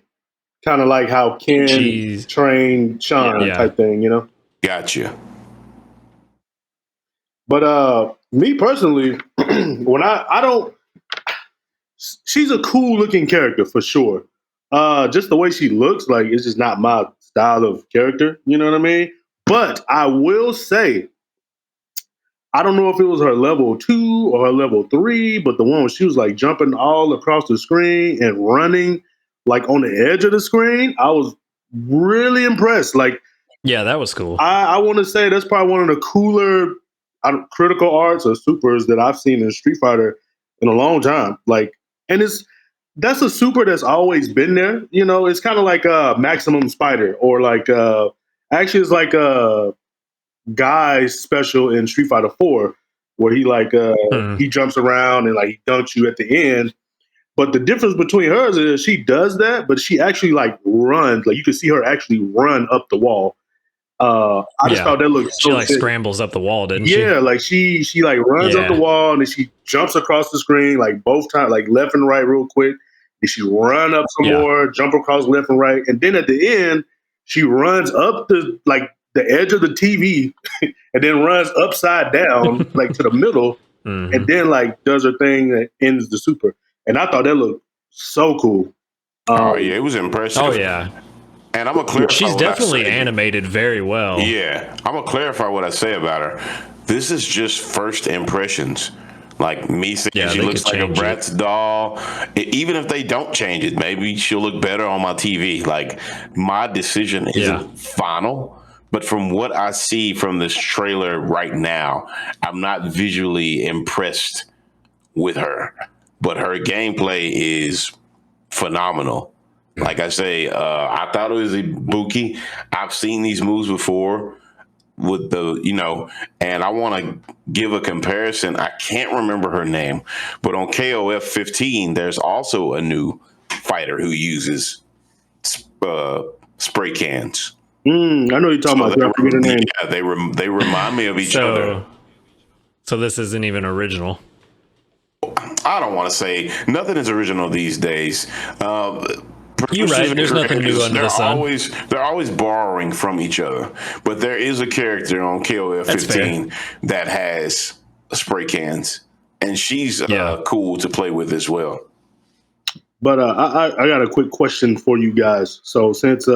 Kind of like how Ken trained Sean type thing, you know? Gotcha. But me personally, when I don't, she's a cool looking character for sure. Just the way she looks, like, it's just not my style of character. You know what I mean? But I will say, I don't know if it was her level 2 or her level 3, but the one where she was like jumping all across the screen and running like on the edge of the screen, I was really impressed. Like, yeah, that was cool. I want to say that's probably one of the cooler critical arts or supers that I've seen in Street Fighter in a long time. Like, and that's a super that's always been there. You know, it's kind of like a Maximum Spider, or like actually it's like a Guy's special in Street Fighter 4, where he like he jumps around and like he dunks you at the end. But the difference between hers is she does that, but she actually like runs. Like, you can see her actually run up the wall. I just thought that looked so she like sick. scrambles up the wall, didn't she? Yeah, like she like runs up the wall and then she jumps across the screen like both times, like left and right real quick. And she run up some more, jump across left and right, and then at the end she runs up the edge of the TV and then runs upside down like to the middle, and then like does her thing that ends the super. And I thought that looked so cool. It was impressive. Oh yeah. And I'm gonna clarify. She's definitely animated very well. Yeah, I'm gonna clarify what I say about her. This is just first impressions. Like me saying she looks like a Bratz doll. Even if they don't change it, maybe she'll look better on my TV. Like, my decision isn't final, but from what I see from this trailer right now, I'm not visually impressed with her. But her gameplay is phenomenal. Like I say, I thought it was Ibuki. I've seen these moves before with the, and I want to give a comparison. I can't remember her name, but on KOF 15, there's also a new fighter who uses spray cans. I know you're talking about. Yeah, they remind me of each other. So this isn't even original. I don't want to say nothing is original these days. You're right. There's nothing new under the sun. They're always borrowing from each other. But there is a character on KOF 15 that has spray cans, and she's cool to play with as well. But I got a quick question for you guys. So since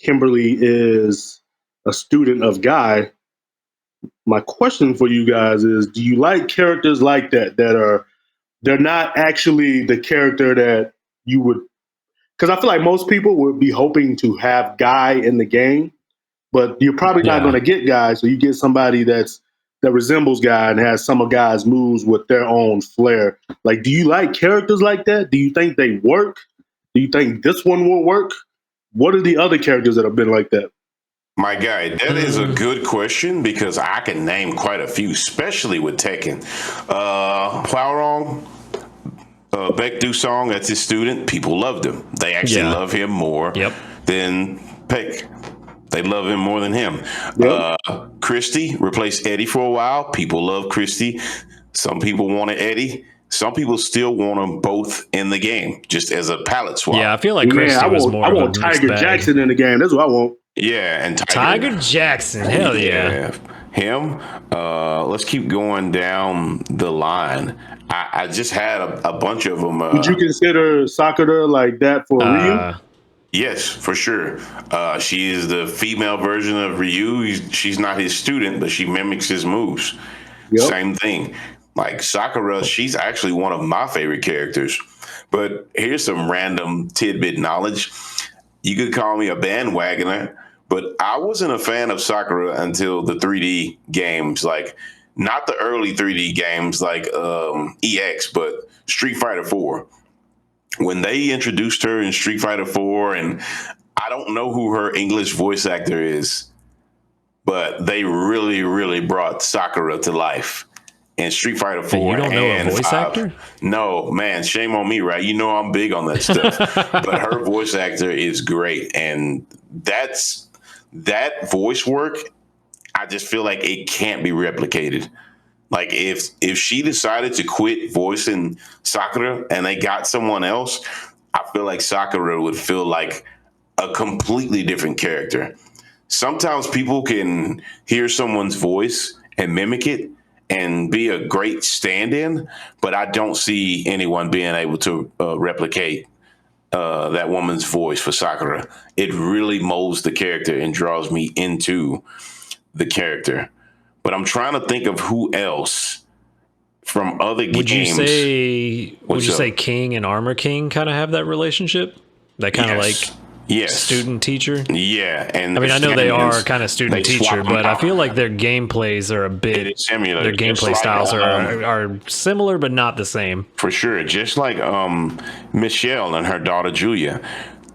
Kimberly is a student of Guy, my question for you guys is: do you like characters like that they're not actually the character that you would? Because I feel like most people would be hoping to have Guy in the game, but you're probably not going to get Guy, so you get somebody that resembles Guy and has some of Guy's moves with their own flair. Like, do you like characters like that? Do you think they work? Do you think this one will work? What are the other characters that have been like that? My guy, that is a good question because I can name quite a few, especially with Tekken. Hwaorong, Baek Do-song, that's his student. People loved him. They actually love him more than Peck. They love him more than him. Christy replaced Eddie for a while. People love Christy. Some people wanted Eddie. Some people still want them both in the game, just as a palette swap. Yeah, I feel like Christy was more. I want Tiger Jackson in the game. That's what I want. Yeah, and Tiger Jackson. Hell yeah. Him. Let's keep going down the line. I just had a bunch of them. Would you consider Sakura like that for Ryu? Yes, for sure. She is the female version of Ryu. She's not his student, but she mimics his moves. Yep. Same thing. Like Sakura, she's actually one of my favorite characters. But here's some random tidbit knowledge. You could call me a bandwagoner, but I wasn't a fan of Sakura until the 3D games, like not the early 3D games like EX, but Street Fighter 4. When they introduced her in Street Fighter 4, and I don't know who her English voice actor is, but they really, really brought Sakura to life in Street Fighter 4 you don't know a and voice 5. actor? No, man, shame on me, right? You know I'm big on that stuff. But her voice actor is great. And that voice work, I just feel like it can't be replicated. Like if she decided to quit voicing Sakura and they got someone else, I feel like Sakura would feel like a completely different character. Sometimes people can hear someone's voice and mimic it and be a great stand-in, but I don't see anyone being able to replicate that woman's voice for Sakura. It really molds the character and draws me into the character. But I'm trying to think of who else from other games. Would you say King and Armor King kind of have that relationship? That kind of like student teacher? Yeah. And I mean, I know they are kind of student teacher, but I feel like their gameplays are a bit similar. Their gameplay styles are similar, but not the same. For sure. Just like Michelle and her daughter Julia.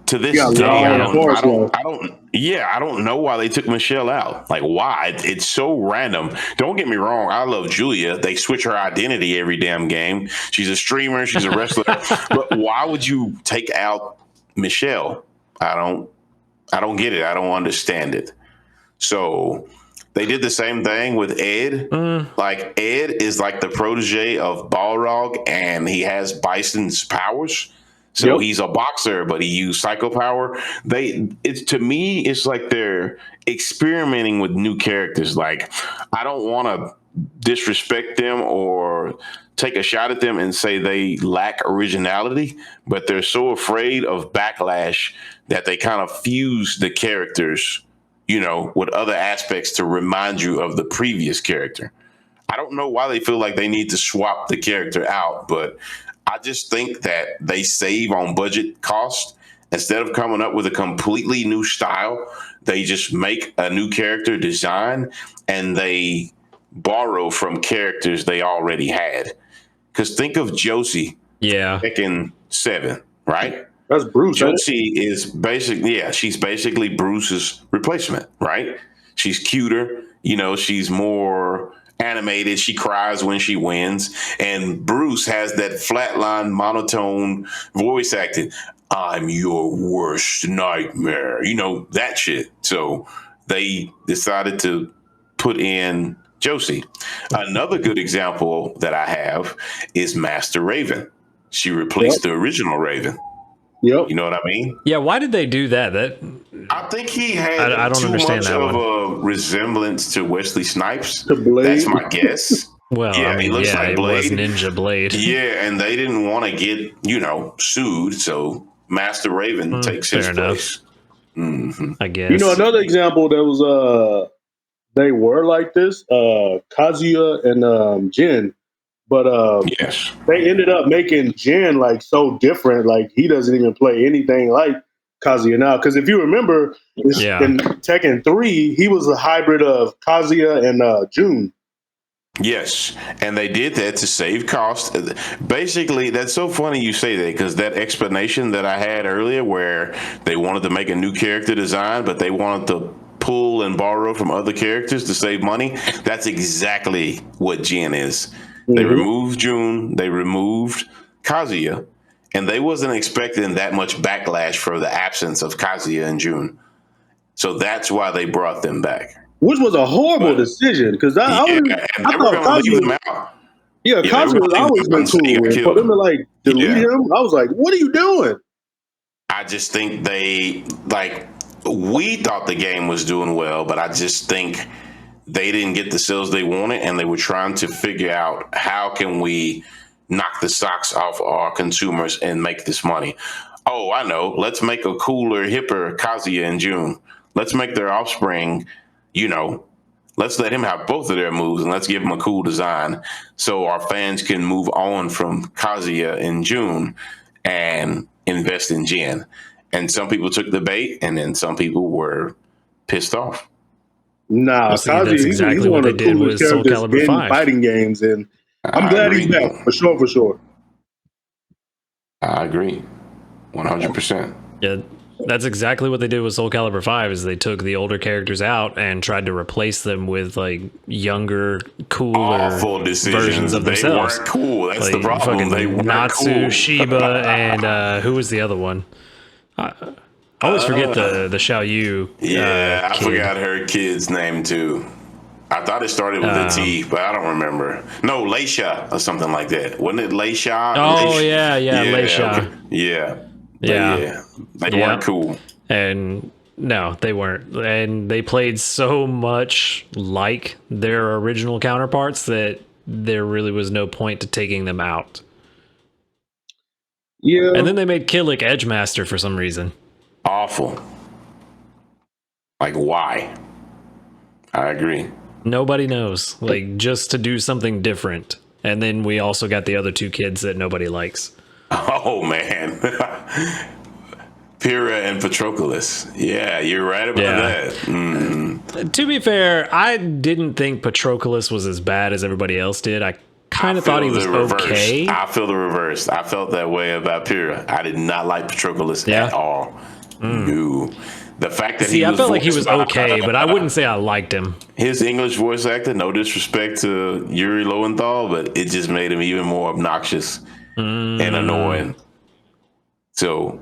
To this day, I don't know why they took Michelle out. Like, why? It's so random. Don't get me wrong. I love Julia. They switch her identity every damn game. She's a streamer. She's a wrestler. But why would you take out Michelle? I don't get it. I don't understand it. So they did the same thing with Ed. Like, Ed is like the protege of Balrog, and he has Bison's powers. So he's a boxer, but he used psycho power. To me, it's like they're experimenting with new characters. Like, I don't want to disrespect them or take a shot at them and say they lack originality, but they're so afraid of backlash that they kind of fuse the characters, with other aspects to remind you of the previous character. I don't know why they feel like they need to swap the character out, but I just think that they save on budget cost. Instead of coming up with a completely new style, they just make a new character design and they borrow from characters they already had. Because think of Josie back in 7, right? That's Bruce. Josie is she's basically Bruce's replacement, right? She's cuter, she's more animated. She cries when she wins. And Bruce has that flatline, monotone voice acting. I'm your worst nightmare. That shit. So they decided to put in Josie. Another good example that I have is Master Raven. She replaced the original Raven. Yep. You know what I mean? Yeah, why did they do that? I think he had I don't too understand much that of one. a resemblance to Wesley Snipes. Blade. That's my guess. Well, yeah, I mean, he looks like Blade. It was Ninja Blade. Yeah, and they didn't want to get, sued, so Master Raven takes his place. Mm-hmm. I guess. Another example that was they were like this, Kazuya and Jin. But they ended up making Jin like so different. Like, he doesn't even play anything like Kazuya now. Because if you remember, in Tekken 3, he was a hybrid of Kazuya and Jun. Yes, and they did that to save cost. Basically, that's so funny you say that, because that explanation that I had earlier where they wanted to make a new character design, but they wanted to pull and borrow from other characters to save money, that's exactly what Jin is. They removed Jun, they removed Kazuya, and they wasn't expecting that much backlash for the absence of Kazuya and Jun. So that's why they brought them back. Which was a horrible decision, because I thought Kazuya, Kazuya has always been cool. For them to like delete him, I was like, what are you doing? I just think we thought the game was doing well, but I just think they didn't get the sales they wanted, and they were trying to figure out how can we knock the socks off our consumers and make this money. Oh, I know. Let's make a cooler, hipper Kazuya in June. Let's make their offspring, you know, let's let him have both of their moves and let's give him a cool design so our fans can move on from Kazuya in June and invest in Jin. And some people took the bait and then some people were pissed off. Nah, Well, see, Kazuya, that's he's exactly one what they of the did coolest with Soul characters Calibur in 5. fighting games, and I'm I glad agree. he's back for sure. For sure. I agree. 100%. Yeah, that's exactly what they did with Soul Calibur 5 is they took the older characters out and tried to replace them with like younger, cooler Awful decisions. versions of They themselves. weren't cool. That's Like the problem. fucking They weren't Natsu, cool. Shiba, and who was the other one? I always forget the Xiao Yu. Yeah, I kid. forgot her kid's name too. I thought it started with a T, but I don't remember. No, Leisha or something like that. Wasn't it Leisha? Oh, yeah, Leisha. Okay. Yeah. Yeah. They weren't cool. And no, they weren't. And they played so much like their original counterparts that there really was no point to taking them out. Yeah. And then they made Killick Edgemaster for some reason. Awful. Like, why? I agree. Nobody knows. Like, just to do something different. And then we also got the other two kids that nobody likes. Oh, man. Pyrrha and Patroclus. Yeah, you're right about that. Mm. To be fair, I didn't think Patroclus was as bad as everybody else did. I kind of thought he was okay. I feel the reverse. I felt that way about Pyrrha. I did not like Patroclus at all. No. The fact that I felt like he was okay, but I wouldn't say I liked him. His English voice actor, no disrespect to Yuri Lowenthal, but it just made him even more obnoxious and annoying. So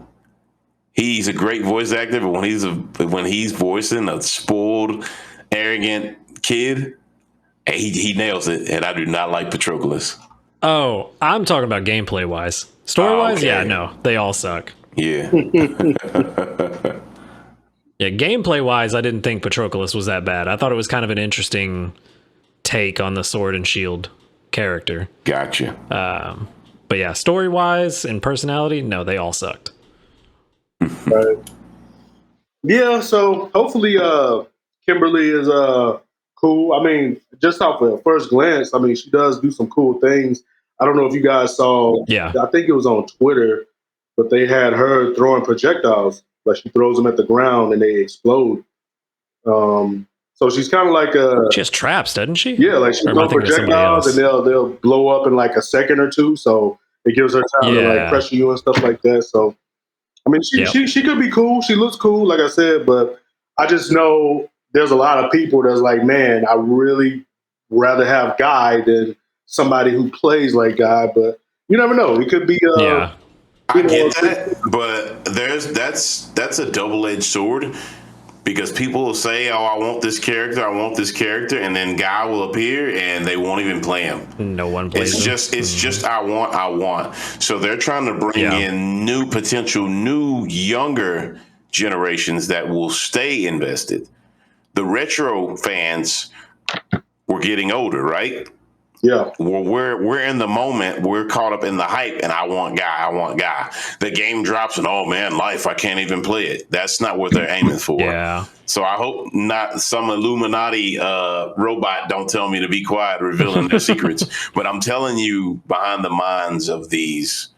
he's a great voice actor, but when he's voicing a spoiled, arrogant kid, he nails it. And I do not like Patroclus. Oh, I'm talking about gameplay wise. Story wise, okay. yeah, no, they all suck. Yeah. Yeah, gameplay wise, I didn't think Patroclus was that bad. I thought it was kind of an interesting take on the sword and shield character. Gotcha. But yeah, story wise and personality, no, they all sucked. Right. Yeah, so hopefully Kimberly is cool. I mean, just off of first glance, I mean, she does do some cool things. I don't know if you guys saw, I think it was on Twitter, but they had her throwing projectiles. Like she throws them at the ground and they explode. So she's kind of like she has traps, doesn't she? Yeah, like she throws projectiles and they'll blow up in like a second or two. So it gives her time to like pressure you and stuff like that. So I mean, she could be cool. She looks cool, like I said, but I just know there's a lot of people that's like, man, I really rather have Guy than somebody who plays like Guy. But you never know. It could be. I get that, but that's a double-edged sword because people will say, "Oh, I want this character," and then Guy will appear and they won't even play him. No one plays him. It's just I want. So they're trying to bring in potential new younger generations that will stay invested. The retro fans were getting older, right? Yeah. Well, we're in the moment. We're caught up in the hype, and I want Guy. The game drops, and oh man, life! I can't even play it. That's not what they're aiming for. Yeah. So I hope not some Illuminati robot don't tell me to be quiet, revealing their secrets. But I'm telling you, behind the minds of these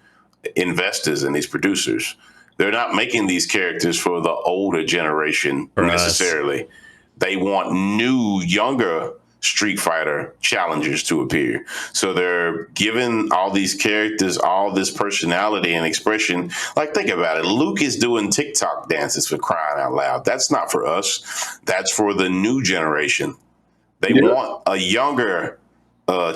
investors and these producers, they're not making these characters for the older generation necessarily. They want new, younger Street Fighter challengers to appear. So they're giving all these characters all this personality and expression. Like, think about it. Luke is doing TikTok dances, for crying out loud. That's not for us. That's for the new generation. They want a younger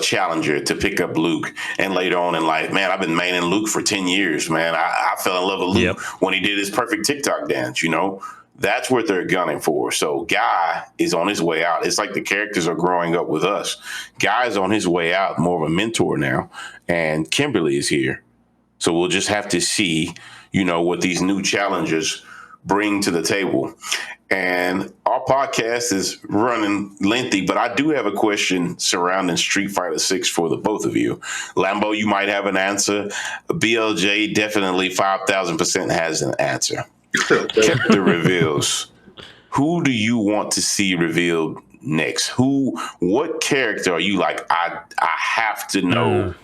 challenger to pick up Luke. And later on in life, man, I've been maining Luke for 10 years, man. I fell in love with Luke when he did his perfect TikTok dance, you know? That's what they're gunning for. So Guy is on his way out. It's like the characters are growing up with us. Guy is on his way out, more of a mentor now. And Kimberly is here. So we'll just have to see, you know, what these new challengers bring to the table. And our podcast is running lengthy, but I do have a question surrounding Street Fighter 6 for the both of you. Lambo, you might have an answer. BLJ definitely 5,000% has an answer. Chapter reveals. Who do you want to see revealed next? What character are you like? I have to know.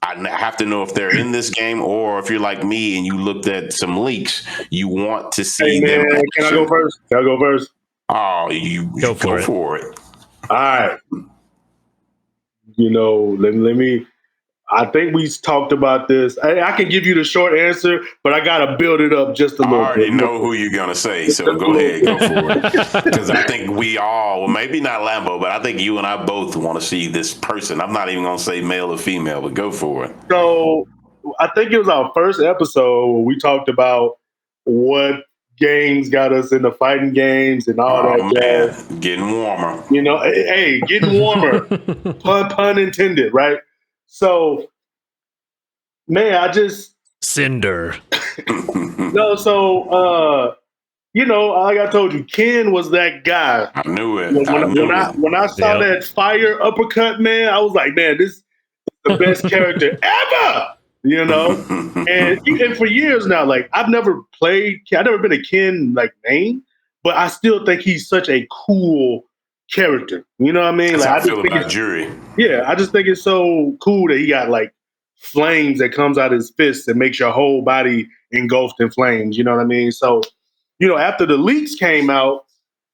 I have to know if they're in this game, or if you're like me and you looked at some leaks, you want to see them. Can I go first? Oh, you go for it. All right. Let me. I think we talked about this. I can give you the short answer, but I gotta build it up just a little bit. I already know who you're gonna say, so go ahead, go for it. Because I think we all, well, maybe not Lambo, but I think you and I both want to see this person. I'm not even gonna say male or female, but go for it. So I think it was our first episode where we talked about what games got us into fighting games and all that jazz. Getting warmer. Getting warmer. pun intended, right? So, man, I just Cinder. like I told you, Ken was that guy. I knew it. When I saw that fire uppercut, man, I was like, man, this is the best character ever. And for years now, like I've never been a Ken like main, but I still think he's such a cool character. You know what I mean? That's like how I feel about Jury. Yeah, I just think it's so cool that he got like flames that comes out of his fists and makes your whole body engulfed in flames. You know what I mean? So, after the leaks came out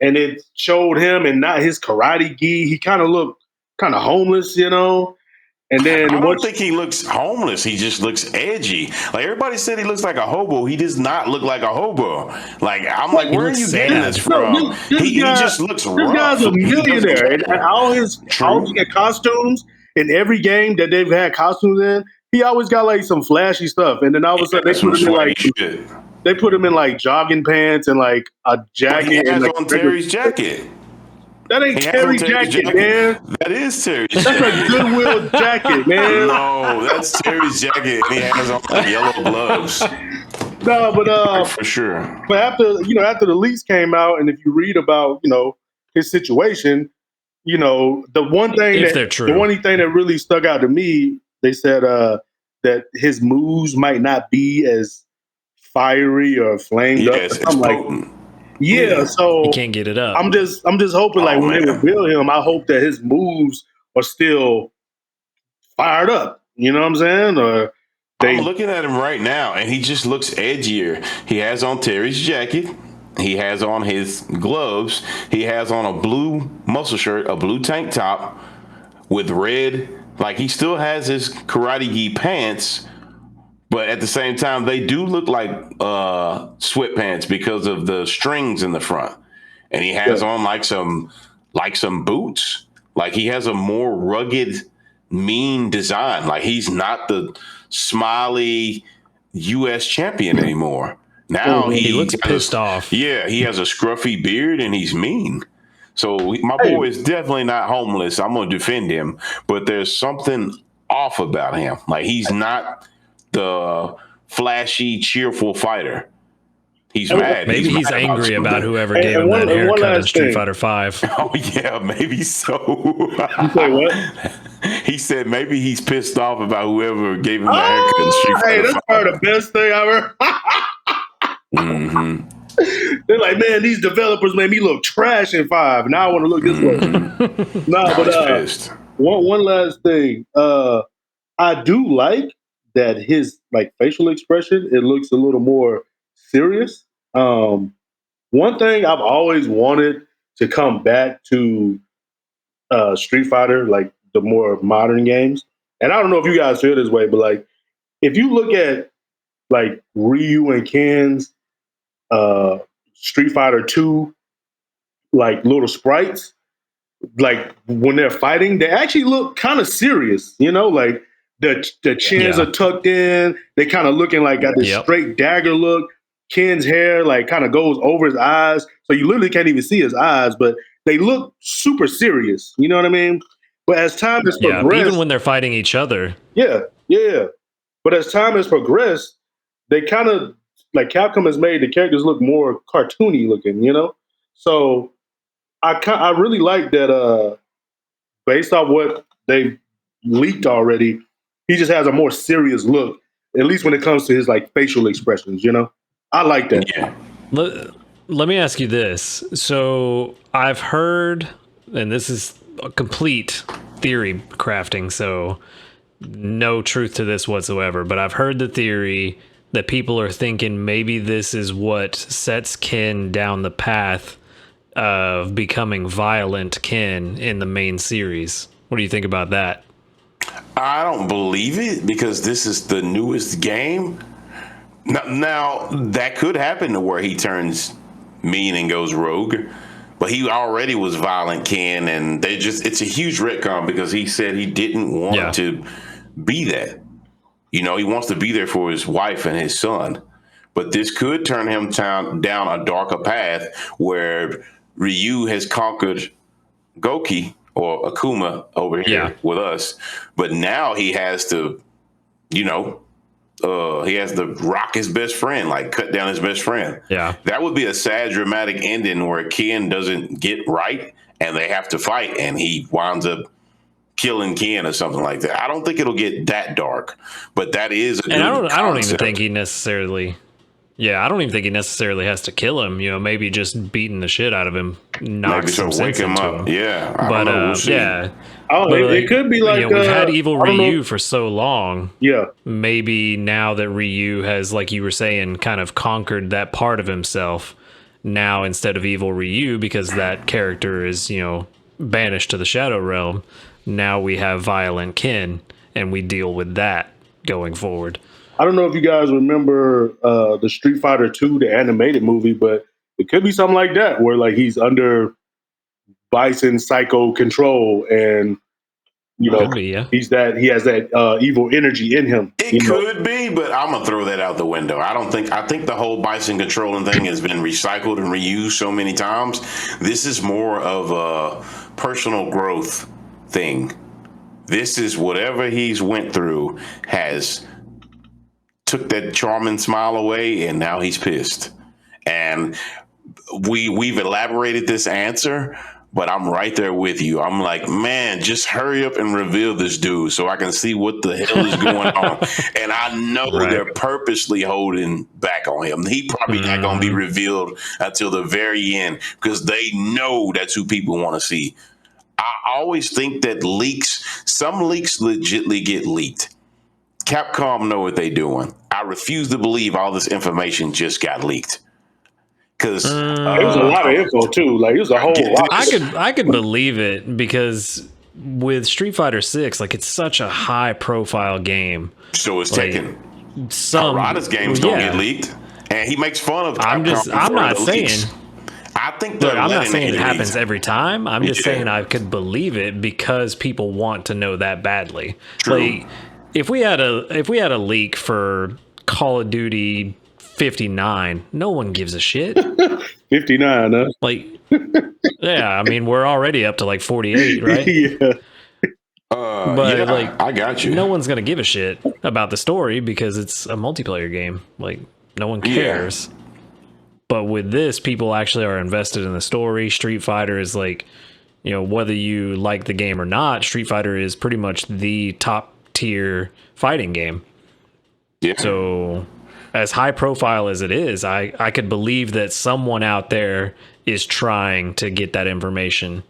and it showed him and not his karate gi, he kind of looked kind of homeless, And then I don't think he looks homeless. He just looks edgy. Like everybody said, he looks like a hobo. He does not look like a hobo. Like I'm like, where are you getting this from? He just looks rough. This guy's a millionaire, and all his costumes in every game that they've had costumes in, he always got like some flashy stuff. And then all of a sudden they put him in like jogging pants and like a jacket. He has like on Terry's jacket. That ain't Terry's jacket, man. That is Terry's jacket. That's a Goodwill jacket, man. No, that's Terry's jacket. He has on yellow gloves. No, but for sure. But after the leaks came out, and if you read about his situation, the one thing that really stuck out to me, they said that his moves might not be as fiery or flamed up. Yes, it's potent. Yeah, so you can't get it up. I'm just hoping when they reveal him, I hope that his moves are still fired up. You know what I'm saying? Or I'm looking at him right now, and he just looks edgier. He has on Terry's jacket. He has on his gloves. He has on a blue muscle shirt, a blue tank top with red. Like he still has his karate gi pants. But at the same time, they do look like sweatpants because of the strings in the front, and he has on like some boots. Like he has a more rugged, mean design. Like he's not the smiley U.S. champion anymore. Now he looks pissed off. Yeah, he has a scruffy beard and he's mean. So my boy is definitely not homeless. I'm gonna defend him, but there's something off about him. Like he's not the flashy, cheerful fighter. He's mad. Maybe he's angry about whoever gave him that haircut in Street Fighter 5. Oh yeah, maybe so. You say what? He said maybe he's pissed off about whoever gave him the haircut in Street Fighter 5. That's probably the best thing ever. They're like, man, these developers made me look trash in 5. Now I want to look this way. But one last thing. I do like that his like facial expression, it looks a little more serious. One thing I've always wanted to come back to Street Fighter, like the more modern games, and I don't know if you guys feel this way, but like if you look at like Ryu and Ken's Street Fighter 2, like little sprites, like when they're fighting, they actually look kind of serious, like the chins are tucked in. They kind of looking like got this straight dagger look. Ken's hair like kind of goes over his eyes, so you literally can't even see his eyes, but they look super serious. You know what I mean? But as time has progressed, even when they're fighting each other, But as time has progressed, they kind of like Capcom has made the characters look more cartoony looking, you know. So I really like that. Based off what they leaked already, he just has a more serious look. At least when it comes to his like facial expressions, you know. I like that. Yeah. Let me ask you this. So I've heard, and this is a complete theory crafting, so no truth to this whatsoever, but I've heard the theory that people are thinking maybe this is what sets Ken down the path of becoming violent Ken in the main series. What do you think about that? I don't believe it because this is the newest game. Now that could happen to where he turns mean and goes rogue, but he already was violent Ken, and it's a huge retcon because he said he didn't want to be that. You know, he wants to be there for his wife and his son, but this could turn him down a darker path where Ryu has conquered Goki or Akuma over here with us, but now he has to, you know, he has to rock his best friend, like cut down his best friend. Yeah. That would be a sad, dramatic ending where Ken doesn't get right and they have to fight and he winds up killing Ken or something like that. I don't think it'll get that dark, but that is a good concept. I don't even think he necessarily... Yeah, I don't even think he necessarily has to kill him. You know, maybe just beating the shit out of him knocks some sense into him. Yeah, yeah. Oh, it could be like, you know, we've had evil Ryu for so long. Yeah. Maybe now that Ryu has, like you were saying, kind of conquered that part of himself, now instead of evil Ryu, because that character is, you know, banished to the Shadow Realm, now we have violent Ken, and we deal with that going forward. I don't know if you guys remember the Street Fighter 2, the animated movie, but it could be something like that, where like he's under Bison psycho control, and you know, he has that evil energy in him. It could be, but I'm gonna throw that out the window. I think the whole Bison controlling thing has been recycled and reused so many times. This is more of a personal growth thing. This is whatever he's went through has took that charming smile away, and now he's pissed. And we've elaborated this answer, but I'm right there with you. I'm like, man, just hurry up and reveal this dude so I can see what the hell is going on. And I know they're purposely holding back on him. He probably not going to be revealed until the very end because they know that's who people want to see. I always think that some leaks legitly get leaked. Capcom know what they're doing. I refuse to believe all this information just got leaked. Because it was a lot of info too. Like it was a whole lot. I could believe it because with Street Fighter 6, like it's such a high profile game. So is Tekken. Harada's games don't get leaked, and he makes fun of Capcom. I'm not saying. I think I'm not saying it happens every time. I'm just saying I could believe it because people want to know that badly. True. Like, if we had a leak for Call of Duty 59, no one gives a shit. 59, huh? Like, yeah, I mean, we're already up to like 48, right? Yeah. But like, I got you. No one's gonna give a shit about the story because it's a multiplayer game. Like, no one cares. Yeah. But with this, people actually are invested in the story. Street Fighter is like, you know, whether you like the game or not, Street Fighter is pretty much the top tier fighting game. Yeah. So as high profile as it is, I could believe that someone out there is trying to get that information,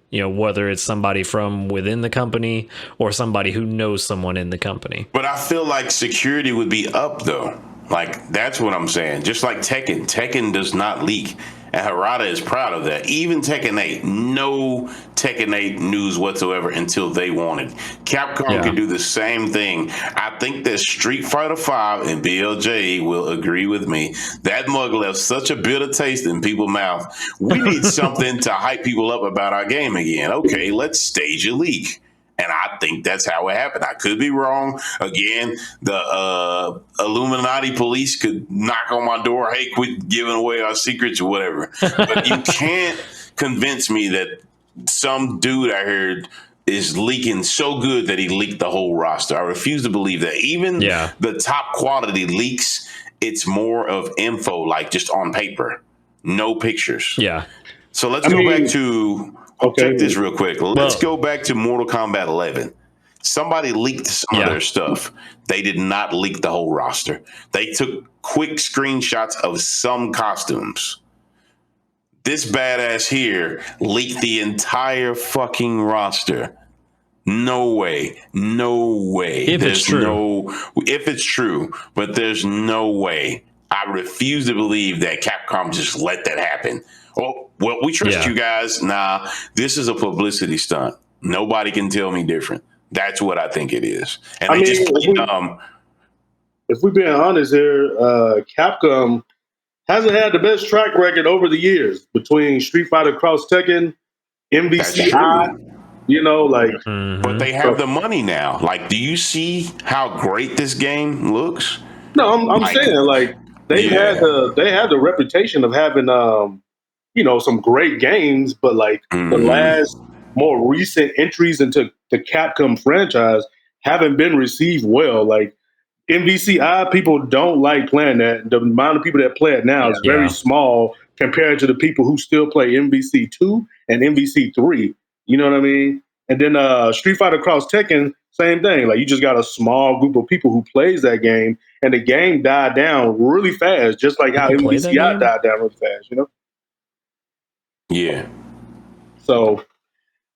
you know, whether it's somebody from within the company or somebody who knows someone in the company. But I feel like security would be up though. Like, that's what I'm saying. Just like Tekken does not leak. And Harada is proud of that. Even Tekken 8, no Tekken 8 news whatsoever until they wanted. Capcom can do the same thing. I think that Street Fighter 5 and BLJ will agree with me. That mug left such a bitter taste in people's mouth. We need something to hype people up about our game again. Okay, let's stage a leak. And I think that's how it happened. I could be wrong. Again, the Illuminati police could knock on my door. Hey, quit giving away our secrets or whatever. But you can't convince me that some dude I heard is leaking so good that he leaked the whole roster. I refuse to believe that. Even the top quality leaks it's more of info, like just on paper, no pictures. Yeah. So let's go back to check this real quick. Let's go back to Mortal Kombat 11. Somebody leaked some of their stuff. They did not leak the whole roster. They took quick screenshots of some costumes. This badass here leaked the entire fucking roster. No way. No way. If it's true. If it's true, but there's no way. I refuse to believe that Capcom just let that happen. Oh, well, we trust you guys. Nah, this is a publicity stunt. Nobody can tell me different. That's what I think it is. And if we're being honest here, Capcom hasn't had the best track record over the years between Street Fighter Cross Tekken, MVCI. You know, like, but they have the money now. Like, do you see how great this game looks? No, I'm saying like they had the reputation of having some great games, but like the last more recent entries into the Capcom franchise haven't been received well. Like MVCI, people don't like playing that. The amount of people that play it now is very small compared to the people who still play MVC2 and MVC3. You know what I mean? And then Street Fighter Cross Tekken, same thing. Like you just got a small group of people who plays that game, and the game died down really fast, just like how MVCI died down really fast. You know? Yeah. So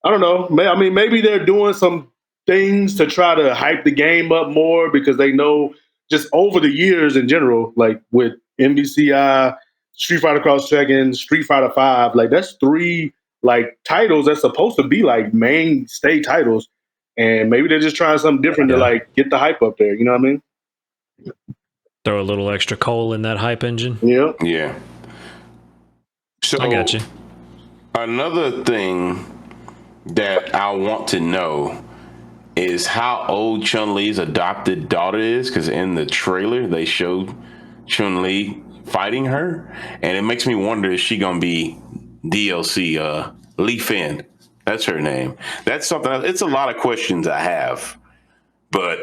I don't know. I mean, maybe they're doing some things to try to hype the game up more because they know just over the years in general, like with MVCI, Street Fighter Cross Tekken, Street Fighter 5, like that's 3 like titles that's supposed to be like mainstay titles, and maybe they're just trying something different to like get the hype up there. You know what I mean? Throw a little extra coal in that hype engine. Yeah. Yeah. So I got you. Another thing that I want to know is how old Chun-Li's adopted daughter is, because in the trailer they showed Chun-Li fighting her, and it makes me wonder, is she gonna be DLC Lee Fin? That's her name. That's something else. It's a lot of questions I have, but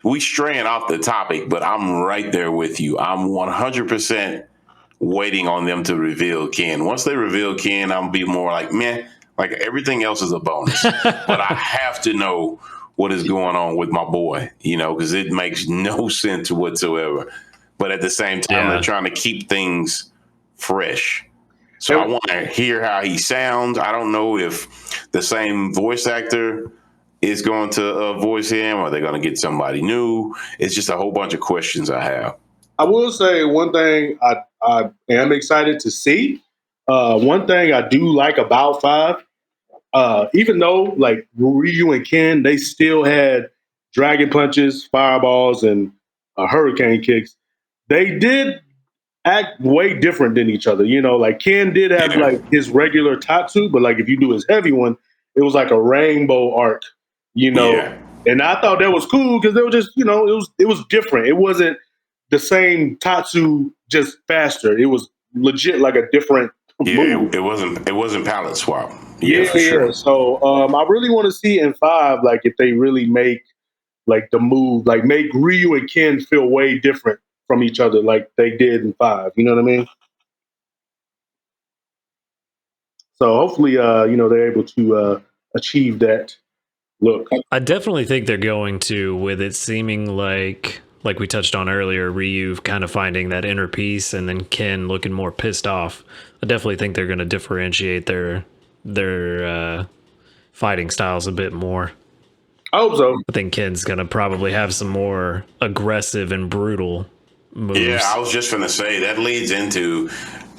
we straying off the topic, but I'm right there with you. I'm 100% waiting on them to reveal Ken. Once they reveal Ken, I'll be more like, meh, like everything else is a bonus. But I have to know what is going on with my boy, because it makes no sense whatsoever. But at the same time, they're trying to keep things fresh. So I want to hear how he sounds. I don't know if the same voice actor is going to voice him, or they're going to get somebody new. It's just a whole bunch of questions I have. I will say one thing I am excited to see. One thing I do like about 5, even though like Ryu and Ken, they still had dragon punches, fireballs, and hurricane kicks. They did act way different than each other. Like Ken did have like his regular tatsu, but like if you do his heavy one, it was like a rainbow arc, And I thought that was cool because they were just, it was different. It wasn't the same tatsu, just faster. It was legit like a different move. It wasn't palette swap. For sure. So I really want to see in 5, like if they really make like the move, like make Ryu and Ken feel way different from each other, like they did in 5. You know what I mean? So hopefully, they're able to achieve that look. I definitely think they're going to, with it seeming like we touched on earlier, Ryu kind of finding that inner peace, and then Ken looking more pissed off. I definitely think they're going to differentiate their fighting styles a bit more. I hope so. I think Ken's going to probably have some more aggressive and brutal moves. Yeah, I was just going to say that leads into.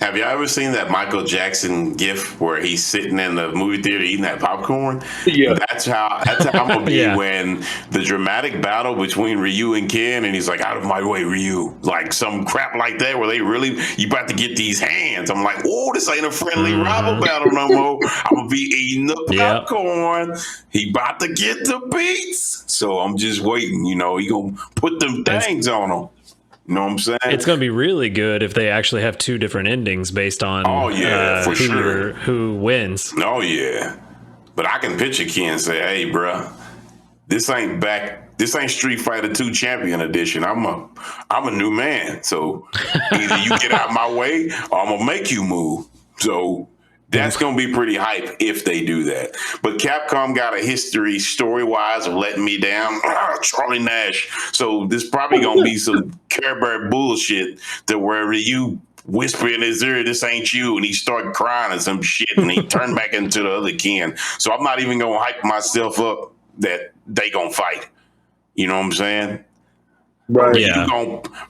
Have you ever seen that Michael Jackson gif where he's sitting in the movie theater eating that popcorn? Yeah, that's how I'm gonna be when the dramatic battle between Ryu and Ken, and he's like, "Out of my way, Ryu!" Like some crap like that, where you about to get these hands. I'm like, "Oh, this ain't a friendly rival battle no more." I'm gonna be eating the popcorn. He about to get the beats, so I'm just waiting. He gonna put them things on him. You know what I'm saying? It's going to be really good if they actually have 2 different endings based on who wins. Oh, yeah. But I can picture Ken say, hey, bro, this ain't back This ain't Street Fighter 2 Champion Edition. I'm a new man. So either you get out of my way or I'm gonna make you move. So that's gonna be pretty hype if they do that. But Capcom got a history story-wise of letting me down. Charlie Nash. So this probably gonna be some Care Bear bullshit that wherever you whisper in his ear, this ain't you, and he started crying and some shit, and he turned back into the other Ken. So I'm not even gonna hype myself up that they gonna fight. You know what I'm saying? Right.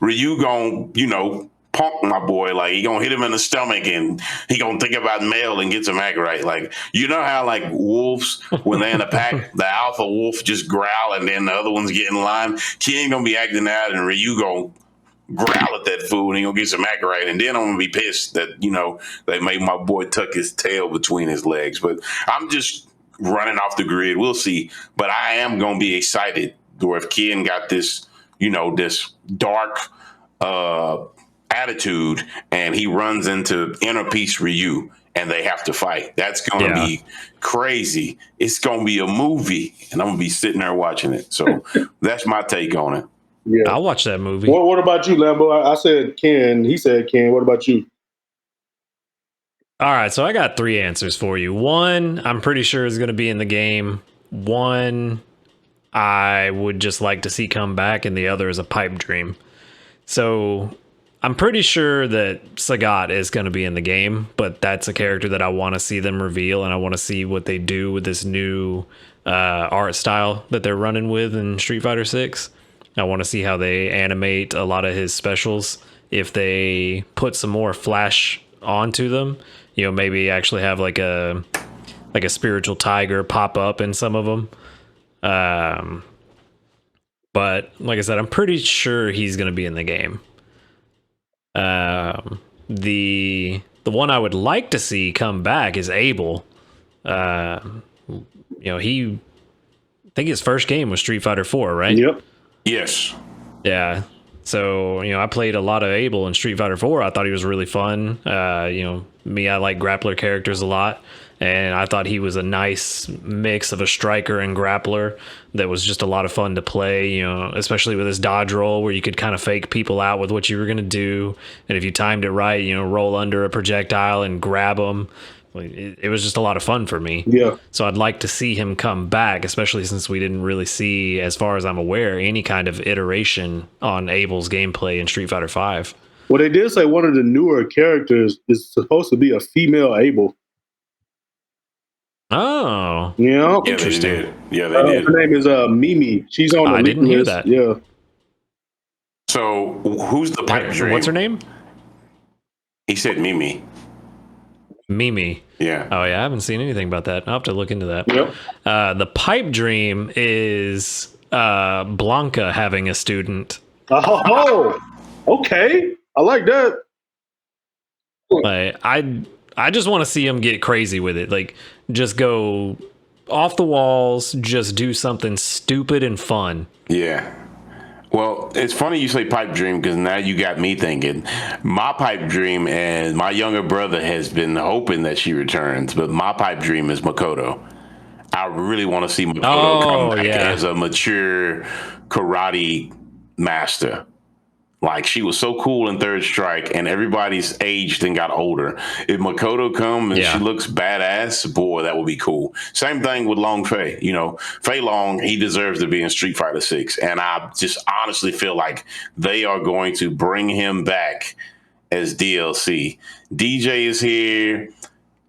Ryu gon', punk my boy. Like, he gonna hit him in the stomach and he gonna think about Mel and get some act right. Like, you know how like wolves, when they're in a pack, the alpha wolf just growl and then the other ones get in line. Ken gonna be acting out and Ryu gonna growl at that fool and he gonna get some act right. And then I'm gonna be pissed that, they made my boy tuck his tail between his legs. But I'm just running off the grid. We'll see. But I am gonna be excited. Or if Ken got this, this dark attitude and he runs into Inner Peace Ryu and they have to fight, that's going to be crazy. It's going to be a movie and I'm going to be sitting there watching it. So that's my take on it. Yeah. I'll watch that movie. Well, what about you, Lambo? I said Ken. He said Ken. What about you? All right, so I got 3 answers for you. One, I'm pretty sure is going to be in the game. One, I would just like to see come back, and the other is a pipe dream. So I'm pretty sure that Sagat is going to be in the game, but that's a character that I want to see them reveal, and I want to see what they do with this new art style that they're running with in Street Fighter 6. I want to see how they animate a lot of his specials. If they put some more flash onto them, maybe actually have like a spiritual tiger pop up in some of them. But like I said, I'm pretty sure he's going to be in the game. The one I would like to see come back is Abel. I think his first game was Street Fighter 4, right? Yep. Yes. Yeah. So, I played a lot of Abel in Street Fighter 4. I thought he was really fun. I like grappler characters a lot. And I thought he was a nice mix of a striker and grappler that was just a lot of fun to play, especially with his dodge roll where you could kind of fake people out with what you were going to do. And if you timed it right, roll under a projectile and grab them. It was just a lot of fun for me. Yeah. So I'd like to see him come back, especially since we didn't really see, as far as I'm aware, any kind of iteration on Abel's gameplay in Street Fighter 5. Well, they did say one of the newer characters is supposed to be a female Abel. Oh. Yeah. Interesting. Yeah, they did. Her name is Mimi. She's on the I didn't hear that. Yeah. So who's the pipe dream? What's her name? He said Mimi. Mimi. Yeah. Oh, yeah. I haven't seen anything about that. I'll have to look into that. Yep. The pipe dream is Blanca having a student. Oh, okay. I like that. I just want to see him get crazy with it. Like, just go off the walls, just do something stupid and fun. Yeah. Well, it's funny you say pipe dream because now you got me thinking. My pipe dream, and my younger brother has been hoping that she returns, but my pipe dream is Makoto. I really want to see Makoto come back as a mature karate master. Like, she was so cool in Third Strike, and everybody's aged and got older. If Makoto come and she looks badass, boy, that would be cool. Same thing with Long Fei. Fei Long, he deserves to be in Street Fighter 6, and I just honestly feel like they are going to bring him back as DLC. DJ is here.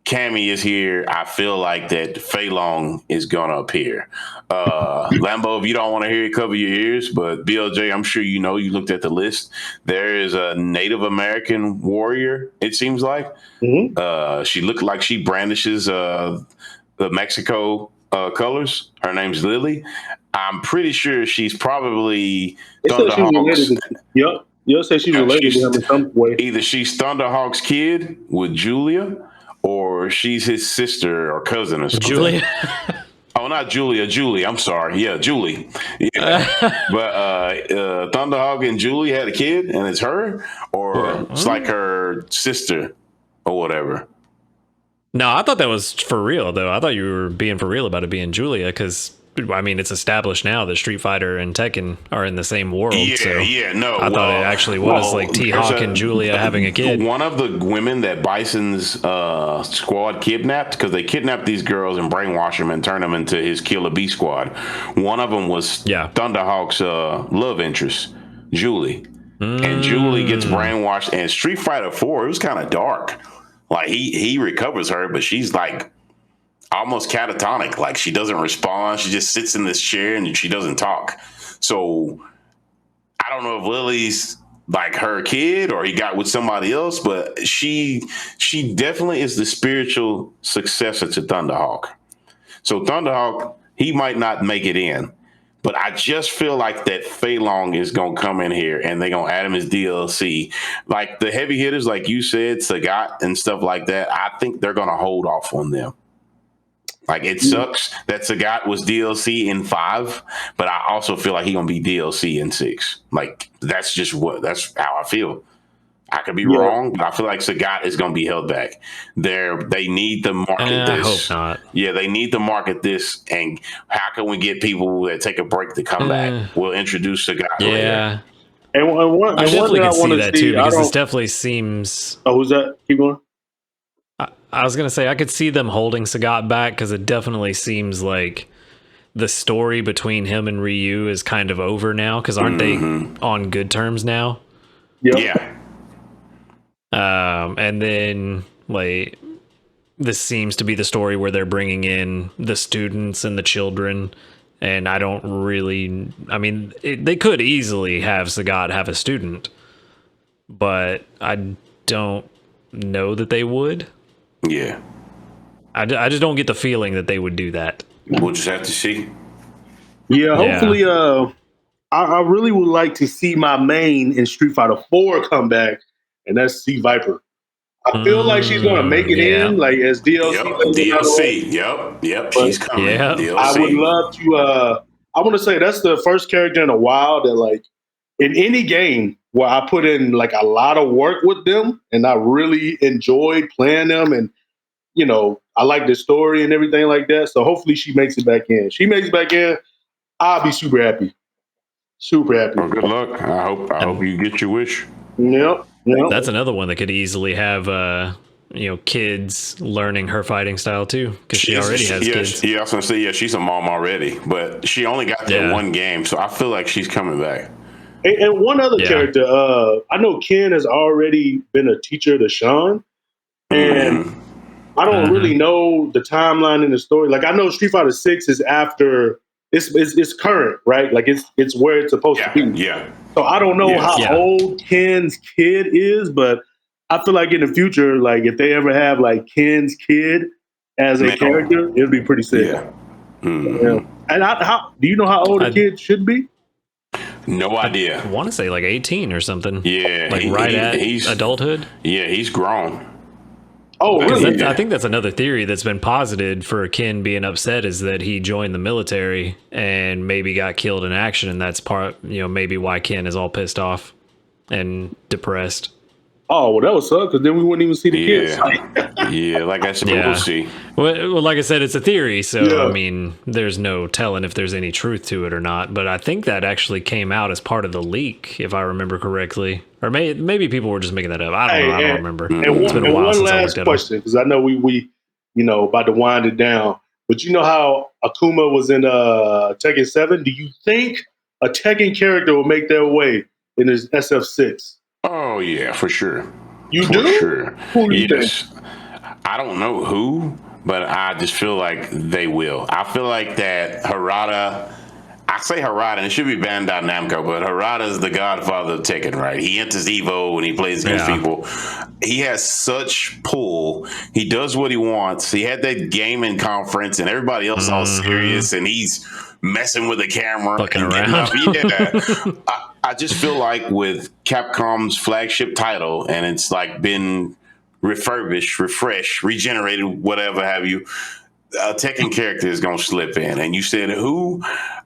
Cammy is here. I feel like that Fei Long is going to appear. Lambo, if you don't want to hear it, cover your ears. But BLJ, I'm sure you looked at the list. There is a Native American warrior, it seems like. Mm-hmm. She looked like she brandishes the Mexico colors. Her name's Lily. I'm pretty sure she's probably Thunderhawk's. Yep. You'll say she's related to him in some way. Either she's Thunderhawk's kid with Julia, or she's his sister or cousin or something. Julia? Oh, not Julia. Julie. I'm sorry. Yeah, Julie. Yeah. But Thunderhawk and Julie had a kid, and it's her, or it's like her sister or whatever. No, I thought that was for real, though. I thought you were being for real about it being Julia, because I mean, it's established now that Street Fighter and Tekken are in the same world. No. I thought it actually was like T-Hawk and Julia having a kid. One of the women that Bison's squad kidnapped, because they kidnapped these girls and brainwash them and turn them into his Killer Bee squad. One of them was Thunderhawk's love interest, Julie. And Julie gets brainwashed. And Street Fighter 4, it was kind of dark. Like he recovers her, but she's like almost catatonic. Like she doesn't respond. She just sits in this chair and she doesn't talk. So I don't know if Lily's like her kid or he got with somebody else, but she definitely is the spiritual successor to Thunderhawk. So Thunderhawk, he might not make it in, but I just feel like that Fei Long is going to come in here and they're going to add him as DLC. Like the heavy hitters, like you said, Sagat and stuff like that, I think they're going to hold off on them. Like it sucks that Sagat was DLC in 5, but I also feel like he's going to be DLC in 6. Like that's how I feel. I could be wrong, but I feel like Sagat is going to be held back. They need to market this. I hope not. Yeah, they need to market this. And how can we get people that take a break to come back? We'll introduce Sagat later. And one I definitely thing can see that too, because this definitely seems. Oh, who's that? Keep going. I was gonna say I could see them holding Sagat back because it definitely seems like the story between him and Ryu is kind of over now. Because aren't they on good terms now? Yeah. And then like this seems to be the story where they're bringing in the students and the children, and I don't really. I mean, they could easily have Sagat have a student, but I don't know that they would. Yeah. I just don't get the feeling that they would do that. We'll just have to see. Yeah, hopefully. I really would like to see my main in Street Fighter 4 come back, and that's C Viper. I feel like she's going to make it in, like as DLC. Yep. She's coming. Yeah. DLC. I would love to. I want to say that's the first character in a while that, like, in any game where I put in like a lot of work with them, and I really enjoyed playing them, and you know, I like the story and everything like that. So hopefully she makes it back in. She makes it back in, I'll be super happy. Super happy. Well, good luck. I hope you get your wish. Yep. That's another one that could easily have kids learning her fighting style too, because she already has kids. Yeah, I was gonna say she's a mom already, but she only got that one game, so I feel like she's coming back. And one other character, I know Ken has already been a teacher to Sean, and I don't really know the timeline in the story. Like I know Street Fighter 6 is after it's current, right? Like it's where it's supposed to be. Yeah. So I don't know how old Ken's kid is, but I feel like in the future, like if they ever have like Ken's kid as a character, it'd be pretty sick. Yeah. And how do you know how old a kid should be? No idea. I want to say like 18 or something. Yeah. Like at adulthood. Yeah, he's grown. Oh, really? I think that's another theory that's been posited for Ken being upset is that he joined the military and maybe got killed in action. And that's maybe why Ken is all pissed off and depressed. Oh, well, that would suck because then we wouldn't even see the kids. Yeah, like I said, we'll see. Well, like I said, it's a theory. So, I mean, there's no telling if there's any truth to it or not. But I think that actually came out as part of the leak, if I remember correctly. Or maybe people were just making that up. I don't know. I don't remember. It's been a while since I looked at it. One last question, because I know we about to wind it down. But you know how Akuma was in Tekken 7? Do you think a Tekken character will make their way in his SF6? Oh, yeah, for sure. You do? For sure. Who do you think? I don't know who, but I just feel like they will. I feel like that Harada, I say Harada, and it should be Bandai Namco, but Harada is the godfather of Tekken, right? He enters EVO when he plays against people. He has such pull. He does what he wants. He had that gaming conference, and everybody else all serious, and he's messing with the camera. Fucking around. I just feel like with Capcom's flagship title, and it's like been refurbished, refreshed, regenerated, whatever have you, a Tekken character is going to slip in. And you said who?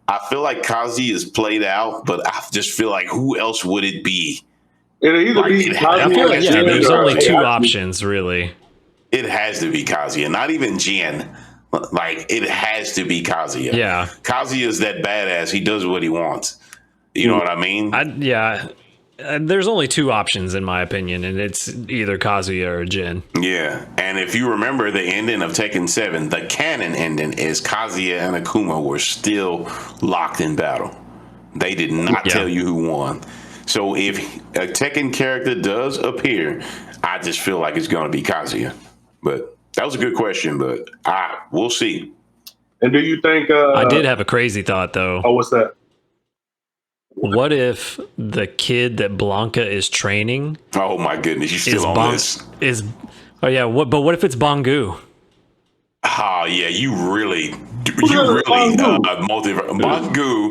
I feel like Kazi is played out, but I just feel like who else would it be? It'll either be Kazi. I feel like there's only two options, really. It has to be Kazi, and not even Jin. Like, it has to be Kazuya. Yeah. Kazuya is that badass. He does what he wants. You know what I mean? There's only two options in my opinion, and it's either Kazuya or Jin. Yeah. And if you remember the ending of Tekken 7, the canon ending is Kazuya and Akuma were still locked in battle. They did not tell you who won. So if a Tekken character does appear, I just feel like it's going to be Kazuya. But that was a good question, but we'll see. And do you think... I did have a crazy thought, though. Oh, what's that? What if the kid that Blanca is training... Oh, my goodness. You still on this? But what if it's Bangu? Oh, yeah, you really Bangu,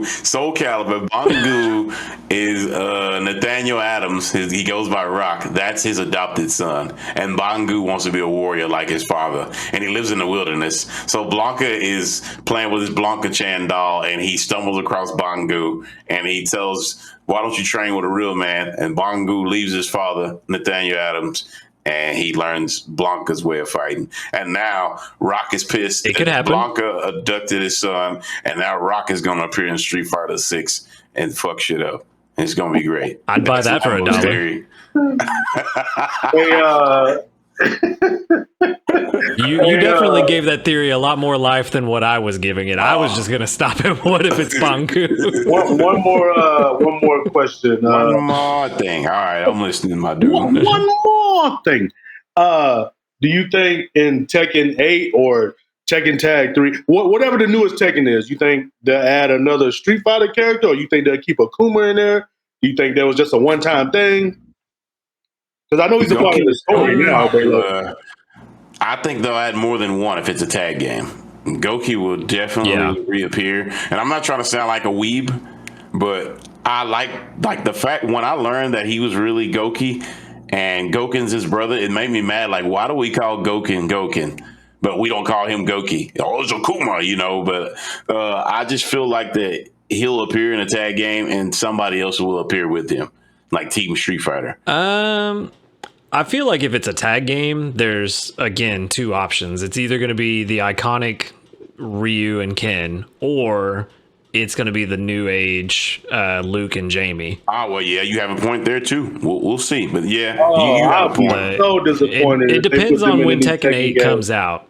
Soul Calibur. Bangu is Nathaniel Adams. He goes by Rock. That's his adopted son. And Bangu wants to be a warrior like his father. And he lives in the wilderness. So Blanca is playing with his Blanca-chan doll, and he stumbles across Bangu, and he tells, why don't you train with a real man? And Bangu leaves his father, Nathaniel Adams, and he learns Blanca's way of fighting. And now Rock is pissed. It could happen. Blanca abducted his son, and now Rock is going to appear in Street Fighter 6 and fuck shit up. And it's going to be great. I'd buy that for $1. You definitely gave that theory a lot more life than what I was giving it. I was just going to stop at what if it's Bangu? one more question. One more thing. All right, I'm listening, my dude. One more thing. Do you think in Tekken 8 or Tekken Tag 3, whatever the newest Tekken is, you think they'll add another Street Fighter character, or you think they'll keep Akuma in there? Do you think that was just a one-time thing? Because I know he's a part of the story now. But I think they'll add more than one if it's a tag game. Goki will definitely reappear. And I'm not trying to sound like a weeb, but I like the fact when I learned that he was really Goki and Goken's his brother, it made me mad. Like, why do we call Goken, but we don't call him Goki? Oh, it's Akuma, you know. But I just feel like that he'll appear in a tag game and somebody else will appear with him, like Team Street Fighter. I feel like if it's a tag game, there's, again, two options. It's either going to be the iconic Ryu and Ken, or it's going to be the new age Luke and Jamie. Well, yeah, you have a point there, too. We'll see. But, yeah, you have a point. I'm so disappointed. It depends on when Tekken 8 comes out.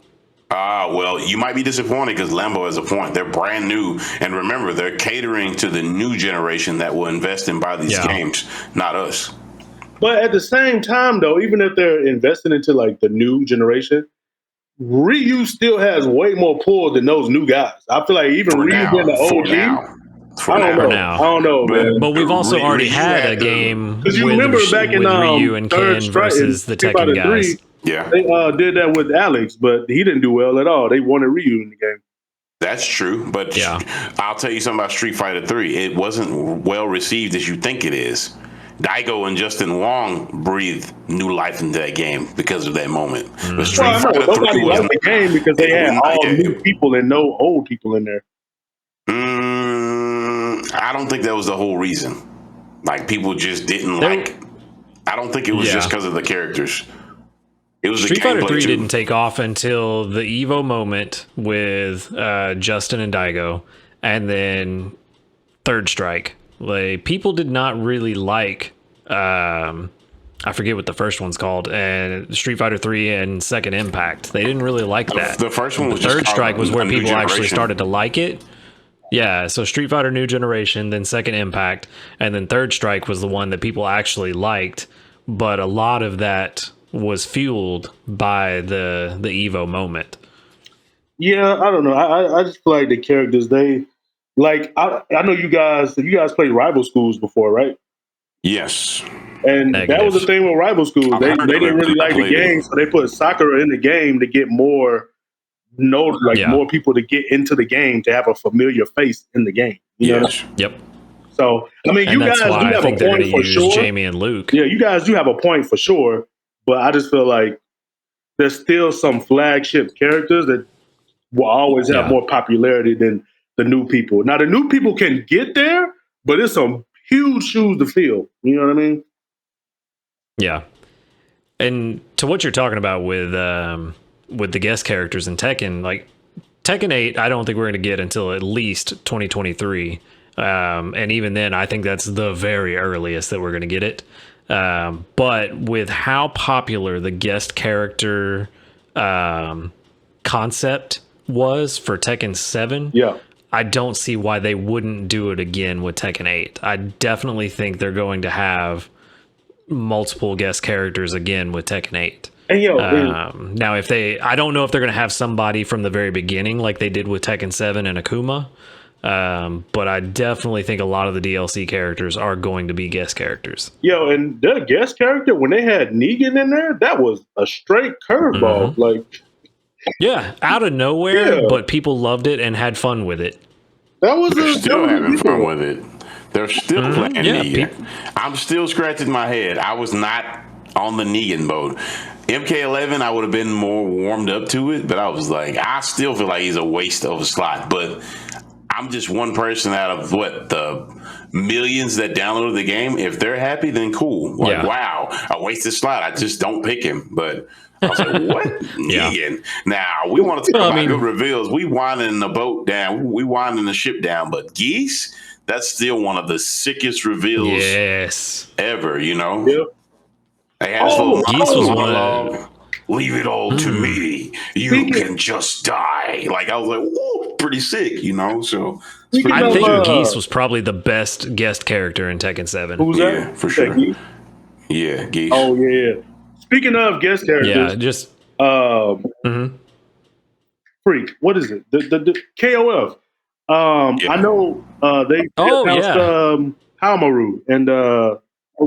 Well, you might be disappointed because Lambo has a point. They're brand new. And remember, they're catering to the new generation that will invest and buy these games, not us. But at the same time, though, even if they're investing into like the new generation, Ryu still has way more pull than those new guys. I feel like even Ryu being the OG. I don't know, man. But we've also already had a game because you remember back in Ryu and Ken versus the Tekken guys. Yeah, they did that with Alex, but he didn't do well at all. They wanted Ryu in the game. That's true, but I'll tell you something about Street Fighter 3. It wasn't well received as you think it is. Daigo and Justin Wong breathed new life into that game because of that moment. But Street Fighter 3 liked the game because they had all new people and no old people in there. I don't think that was the whole reason. Like, people just didn't I don't think it was just because of the characters. It was Street Fighter 3 didn't take off until the EVO moment with Justin and Daigo, and then Third Strike. Like, people did not really like I forget what the first one's called, and Street Fighter 3 and Second Impact. They didn't really like that. The first one was Third Strike was where people actually started to like it. Yeah, so Street Fighter New Generation, then Second Impact, and then Third Strike was the one that people actually liked, but a lot of that was fueled by the EVO moment. Yeah, I don't know. I just feel like the characters, they like I know you guys played Rival Schools before, right? Yes. And that was the thing with Rival Schools. They didn't really like the game, so they put Sakura in the game to get more more people to get into the game, to have a familiar face in the game. You know? Yep. So I mean, you guys do have a point for sure. Jamie and Luke. Yeah, you guys do have a point for sure, but I just feel like there's still some flagship characters that will always have more popularity than the new people. Now, the new people can get there, but it's some huge shoes to fill. You know what I mean? Yeah. And to what you're talking about with the guest characters in Tekken, like, Tekken 8, I don't think we're going to get until at least 2023. And even then, I think that's the very earliest that we're going to get it. But with how popular the guest character concept was for Tekken 7, Yeah. I don't see why they wouldn't do it again with Tekken 8. I definitely think they're going to have multiple guest characters again with Tekken 8. And Now, I don't know if they're going to have somebody from the very beginning like they did with Tekken 7 and Akuma. But I definitely think a lot of the DLC characters are going to be guest characters. And the guest character, when they had Negan in there, that was a straight curveball. Like, yeah, out of nowhere, but people loved it and had fun with it. That was They're still having fun with it. They're still playing Negan. I'm still scratching my head. I was not on the Negan mode. MK11, I would have been more warmed up to it, but I was like, I still feel like he's a waste of a slot. But I'm just one person out of the millions that downloaded the game. If they're happy, then cool. Like, wow, a wasted slot. I just don't pick him. But I was like, what? Negan. Now, we want to talk about good reveals. We winding the boat down. We winding the ship down. But Geese, that's still one of the sickest reveals ever, you know? Yep. They had Geese was one. Leave it all to me. You can just die. Like, I was like, whoa, pretty sick, you know? So I think Geese was probably the best guest character in Tekken 7. Who was that? Yeah, for sure. Yeah, Geese. Oh, yeah. Speaking of guest characters. Freak. What is it? The KOF. I know they announced Hamaru and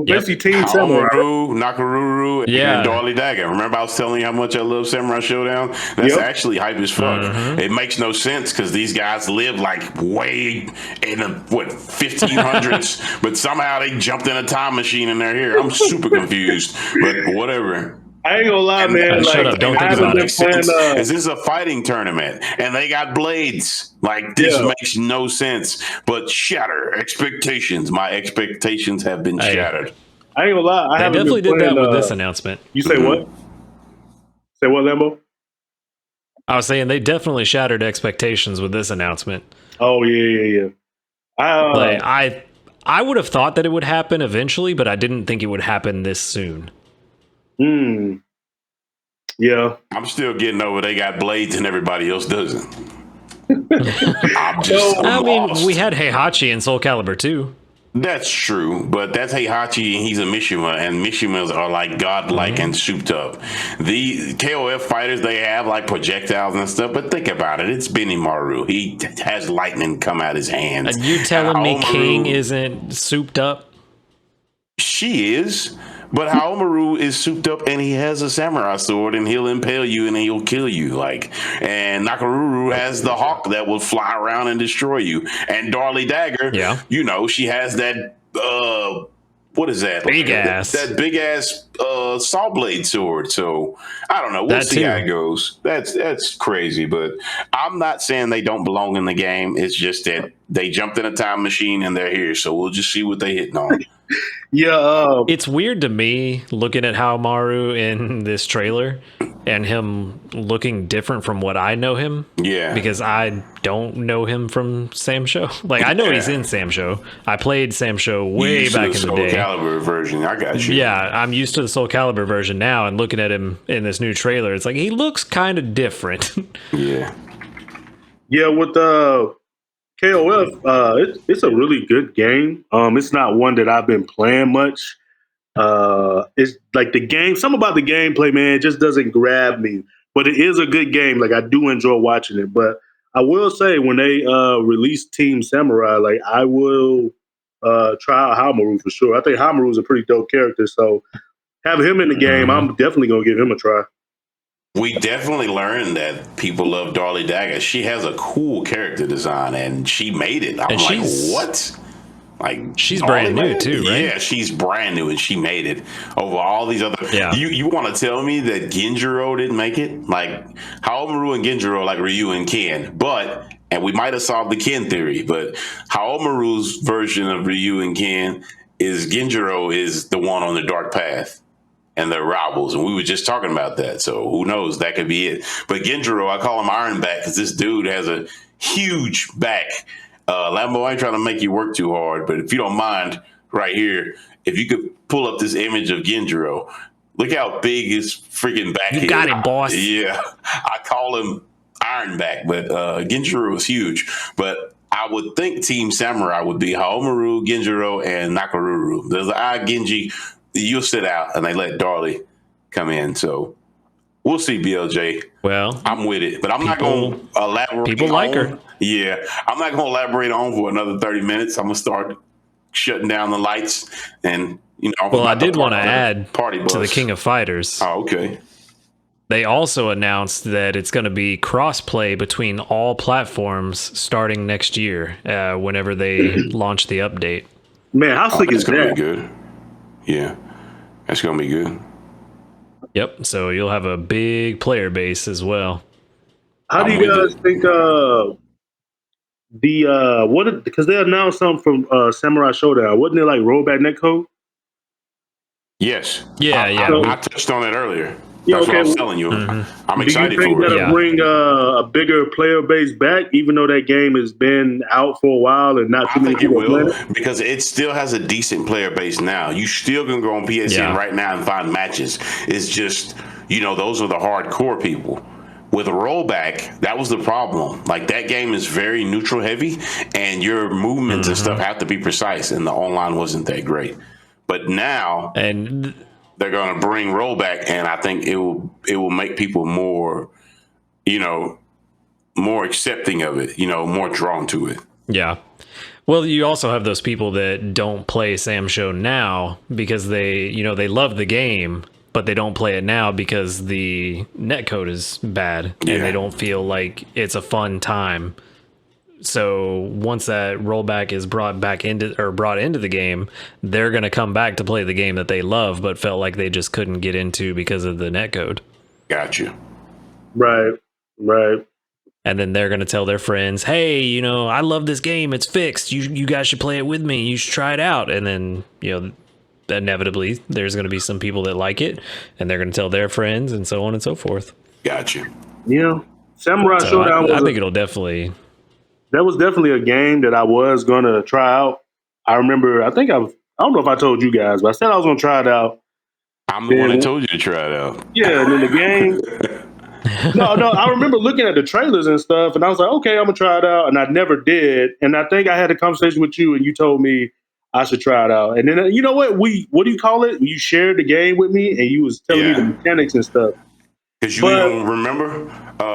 basically Team Samurai. Nakaruru, and Darlie Dagger. Remember I was telling you how much I love Samurai Showdown? That's actually hype as fuck. It makes no sense because these guys live like way in the 1500s, but somehow they jumped in a time machine and they're here. I'm super confused, but whatever. I ain't gonna lie, man. Shut up. Don't think about it. This is a fighting tournament, and they got blades. Like, this makes no sense. But shatter expectations. My expectations have been shattered. I ain't gonna lie. They definitely did that with this announcement. You say what? Say what, Lambo? I was saying they definitely shattered expectations with this announcement. Oh, yeah. I would have thought that it would happen eventually, but I didn't think it would happen this soon. Yeah. I'm still getting over they got blades and everybody else doesn't. We had Heihachi in Soul Calibur too. That's true, but that's Heihachi and he's a Mishima, and Mishimas are like godlike and souped up. The KOF fighters, they have like projectiles and stuff, but think about it. It's Benimaru. He has lightning come out his hands. And you telling me King isn't souped up? She is. But Haomaru is souped up and he has a samurai sword and he'll impale you and he'll kill you. And Nakaruru has the hawk that will fly around and destroy you. And Darlie Dagger, you know, she has that what is that? Big ass. That big ass saw blade sword. So I don't know. We'll see how it goes. That's crazy, but I'm not saying they don't belong in the game. It's just that they jumped in a time machine and they're here. So we'll just see what they hitting on. It's weird to me looking at Haomaru in this trailer and him looking different from what I know him. Yeah. Because I don't know him from Sam Show. Like, I know he's in Sam Show. I played Sam Show way back in the day. Soul Calibur version. I got you. Yeah, I'm used to the Soul Calibur version now, and looking at him in this new trailer, it's like he looks kind of different. Yeah, with KOF, it's a really good game. It's not one that I've been playing much. It's like the game, something about the gameplay, man, it just doesn't grab me. But it is a good game. Like, I do enjoy watching it. But I will say, when they release Team Samurai, like, I will try out Hamaru for sure. I think Hamaru is a pretty dope character. So having him in the game, I'm definitely gonna give him a try. We definitely learned that people love Darlie Dagger. She has a cool character design, and she made it. I'm like, what? Like, she's brand new too, right? Yeah, she's brand new, and she made it over all these other. Yeah. You want to tell me that Genjiro didn't make it? Like, Haomaru and Genjiro, like Ryu and Ken, and we might have solved the Ken theory, but Haomaru's version of Ryu and Ken is Genjiro is the one on the dark path. and their rivals. And we were just talking about that. So who knows? That could be it. But Genjiro, I call him Iron Back because this dude has a huge back. Lambo, I ain't trying to make you work too hard, but if you don't mind, right here, if you could pull up this image of Genjiro, look how big his freaking back is. You got it, boss. Yeah. I call him Iron Back, but Genjiro is huge. But I would think Team Samurai would be Haomaru, Genjiro, and Nakaruru. There's Genji. You'll sit out, and they let Darlie come in. So we'll see, BLJ. Well, I'm with it, but I'm not going to elaborate. People like her. Yeah, I'm not going to elaborate on for another 30 minutes. I'm going to start shutting down the lights, and well, I did want to add party bus to the King of Fighters. Oh, okay. They also announced that it's going to be cross-play between all platforms starting next year, whenever they launch the update. Man, how sick is That's going to that? be good. Yeah, that's going to be good. Yep. So you'll have a big player base as well. How do you guys think because they announced something from Samurai Showdown? Wasn't it like rollback netcode? Yes. Yeah, I touched on it earlier. Yeah, That's okay. what I was telling you. I'm excited Do you think for it. that'll bring a bigger player base back, even though that game has been out for a while and not too I many think it people will, playing it? because it still has a decent player base now. You still can go on PSN right now and find matches. It's just, those are the hardcore people. With a rollback, that was the problem. Like, that game is very neutral heavy, and your movements and stuff have to be precise, and the online wasn't that great. But now they're going to bring rollback, and I think it will make people more, more accepting of it, more drawn to it. Yeah. Well, you also have those people that don't play Sam Show now because they love the game, but they don't play it now because the netcode is bad and they don't feel like it's a fun time. So once that rollback is brought into the game, they're going to come back to play the game that they love, but felt like they just couldn't get into because of the netcode. Gotcha. Right. And then they're going to tell their friends, hey, I love this game. It's fixed. You guys should play it with me. You should try it out. And then, inevitably there's going to be some people that like it and they're going to tell their friends and so on and so forth. Gotcha. Yeah. Samurai Showdown I think it'll definitely... That was definitely a game that I was going to try out. I remember, I don't know if I told you guys, but I said I was going to try it out. I'm the one that told you to try it out. Yeah, and then the game... No, I remember looking at the trailers and stuff, and I was like, okay, I'm going to try it out, and I never did. And I think I had a conversation with you, and you told me I should try it out. And then, you know what? What do you call it? You shared the game with me, and you was telling me the mechanics and stuff. Because you don't remember,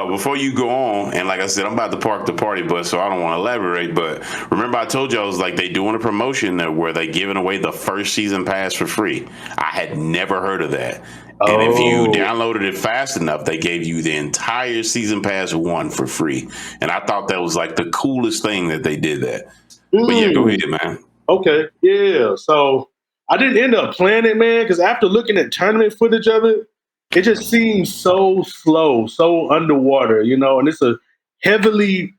before you go on, and like I said, I'm about to park the party bus, so I don't want to elaborate, but remember I told you I was like, they doing a promotion there where they giving away the first season pass for free. I had never heard of that. And if you downloaded it fast enough, they gave you the entire season pass 1 for free. And I thought that was like the coolest thing that they did that. But yeah, go ahead, man. Okay, yeah. So I didn't end up playing it, man, because after looking at tournament footage of it, it just seems so slow, so underwater, and it's a heavily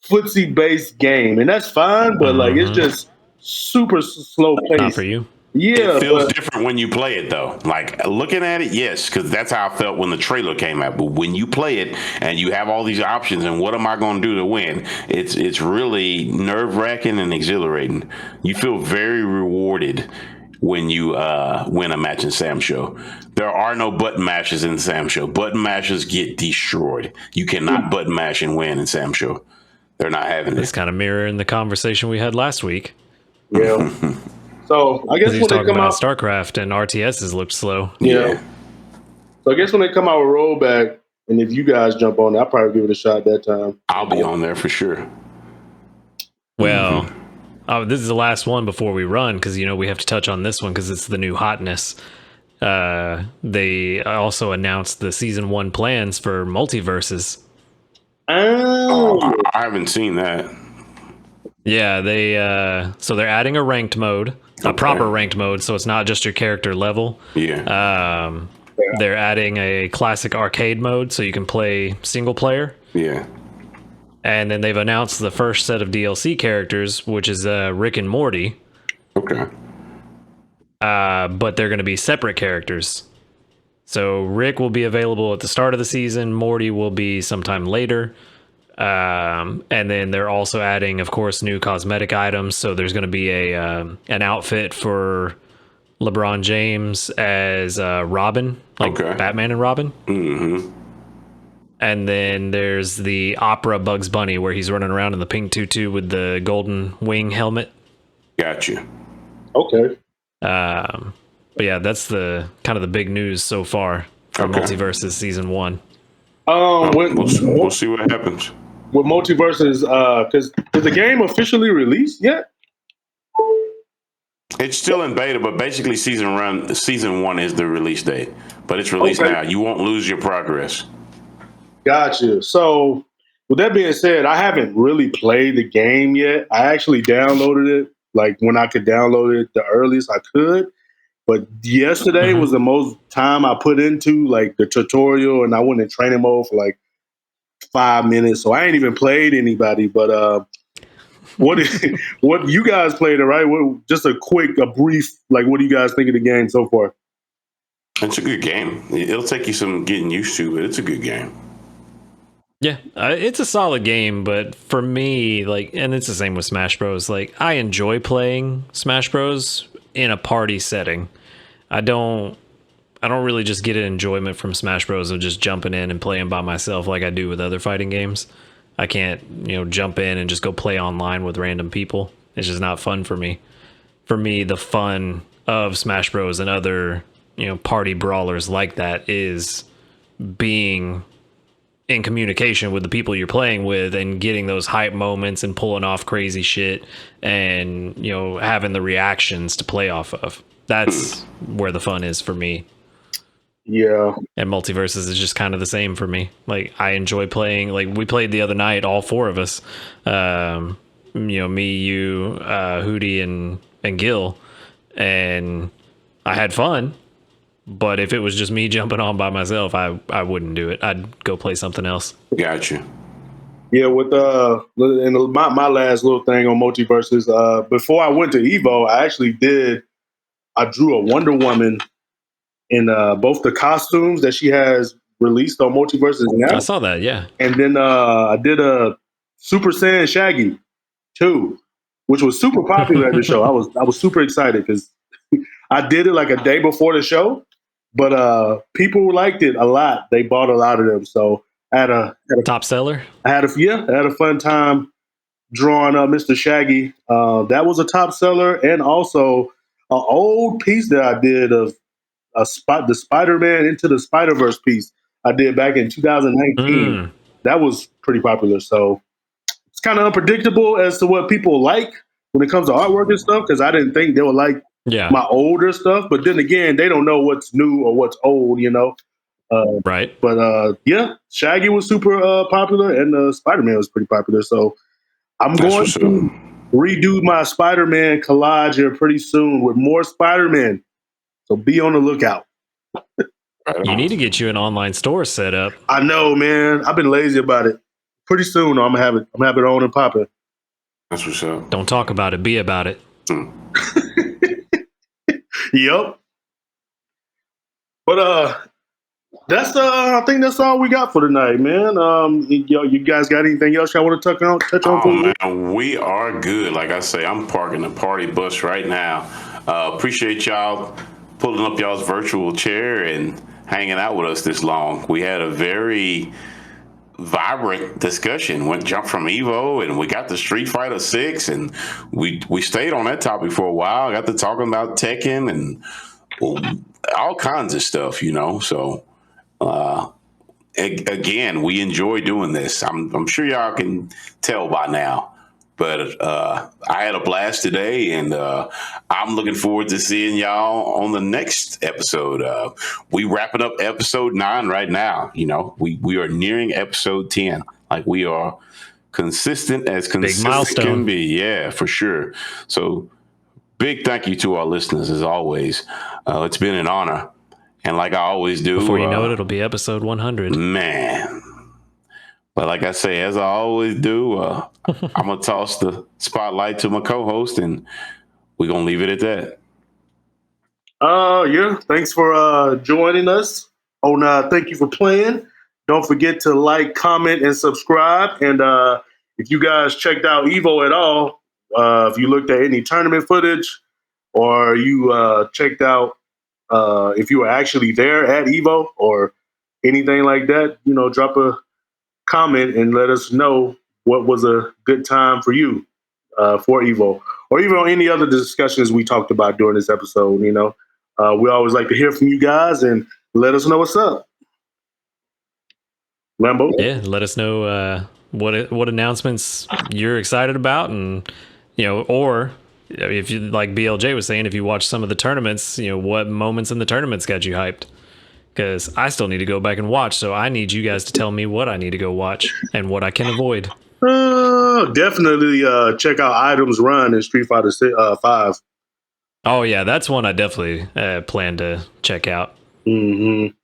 footsie-based game, and that's fine, but like it's just super slow paced. Not for you. Yeah, it feels different when you play it, though. Like, looking at it, yes, because that's how I felt when the trailer came out. But when you play it and you have all these options and what am I going to do to win, it's really nerve-wracking and exhilarating. You feel very rewarded when you win a match in Sam Show. There are no button mashes in Sam Show. Button mashes get destroyed. You cannot button mash and win in Sam Show. They're not having it. It's kind of mirroring the conversation we had last week. Yeah. So I guess he's when they talking come about out, StarCraft and RTSs looked slow. Yeah. So I guess when they come out with rollback, and if you guys jump on it, I'll probably give it a shot that time. I'll be on there for sure. Well, this is the last one before we run because we have to touch on this one because it's the new hotness. They also announced the season 1 plans for multiverses. Oh, I haven't seen that. Yeah, they're adding a ranked mode, a proper ranked mode, so it's not just your character level. Yeah. They're adding a classic arcade mode, so you can play single player. Yeah. And then they've announced the first set of DLC characters, which is Rick and Morty. Okay. But they're going to be separate characters. So Rick will be available at the start of the season. Morty will be sometime later. And then they're also adding, of course, new cosmetic items. So there's going to be an outfit for LeBron James as Robin, like Batman and Robin. Mm-hmm. And then there's the opera Bugs Bunny, where he's running around in the pink tutu with the golden wing helmet. Gotcha. Okay. But yeah, that's the kind of the big news so far for Multiverses season 1. We'll see what happens with Multiverses. Because is the game officially released yet? It's still in beta, but basically season 1 is the release date. But it's released now. You won't lose your progress. Gotcha. So with that being said, I haven't really played the game yet. I actually downloaded it like when I could download it the earliest I could. But yesterday was the most time I put into like the tutorial, and I went in training mode for like 5 minutes. So I ain't even played anybody. But what you guys played it, right? Just a brief, like, what do you guys think of the game so far? It's a good game. It'll take you some getting used to, but it's a good game. Yeah, it's a solid game, but for me, like, and it's the same with Smash Bros. Like, I enjoy playing Smash Bros. In a party setting. I don't really just get an enjoyment from Smash Bros. Of just jumping in and playing by myself like I do with other fighting games. I can't, jump in and just go play online with random people. It's just not fun for me. For me, the fun of Smash Bros. And other, party brawlers like that is being in communication with the people you're playing with and getting those hype moments and pulling off crazy shit and, having the reactions to play off of. That's where the fun is for me. Yeah. And Multiverses is just kind of the same for me. Like, I enjoy playing, like, we played the other night, all 4 of us, me, you, Hootie and Gil, and I had fun. But if it was just me jumping on by myself, I wouldn't do it. I'd go play something else. Gotcha. Yeah, with and my last little thing on Multiverses, before I went to EVO, I drew a Wonder Woman in both the costumes that she has released on Multiverses now. I saw that, yeah. And then I did a Super Saiyan Shaggy too, which was super popular at the show. I was super excited because I did it like a day before the show. But people liked it a lot. They bought a lot of them. So I had a top seller. I had a fun time drawing Mr. Shaggy. That was a top seller, and also an old piece that I did of the Spider-Man Into the Spider-Verse piece I did back in 2019. That was pretty popular. So it's kind of unpredictable as to what people like when it comes to artwork and stuff, because I didn't think they would like my older stuff, but then again, they don't know what's new or what's old, right. But yeah, Shaggy was super popular, and Spider-Man was pretty popular. So I'm going to redo my Spider-Man collage here pretty soon with more Spider-Man. So be on the lookout. You need to get you an online store set up. I know, man. I've been lazy about it. Pretty soon, though, I'm gonna have it on and popping. That's what's up. Don't talk about it. Be about it. Yep. But that's I think that's all we got for tonight, man. You guys got anything else y'all want to touch on? Oh man, we are good. Like I say, I'm parking the party bus right now. Appreciate y'all pulling up y'all's virtual chair and hanging out with us this long. We had a very vibrant discussion. Jumped from EVO, and we got to Street Fighter 6, and we stayed on that topic for a while. Got to talking about Tekken and all kinds of stuff, So again, we enjoy doing this. I'm sure y'all can tell by now. But I had a blast today, and I'm looking forward to seeing y'all on the next episode. We wrapping up episode 9 right now. We are nearing episode 10. Like, we are consistent as consistent can be. Yeah, for sure. So big thank you to our listeners as always. It's been an honor. And like I always do. Before you know it, it'll be episode 100. Man. But like I say, as I always do, I'm going to toss the spotlight to my co-host, and we're going to leave it at that. Yeah. Thanks for joining us Thank you for playing. Don't forget to like, comment, and subscribe. And if you guys checked out EVO at all, if you looked at any tournament footage, or you checked out if you were actually there at EVO or anything like that, drop a comment and let us know what was a good time for you for EVO, or even on any other discussions we talked about during this episode. We always like to hear from you guys and let us know what's up. Lambo? Yeah, let us know what announcements you're excited about, and or if you, like BLJ was saying, if you watch some of the tournaments, what moments in the tournaments got you hyped? Because I still need to go back and watch, so I need you guys to tell me what I need to go watch and what I can avoid. Definitely check out Items Run in Street Fighter 5. Oh yeah, that's one I definitely plan to check out. Mm-hmm.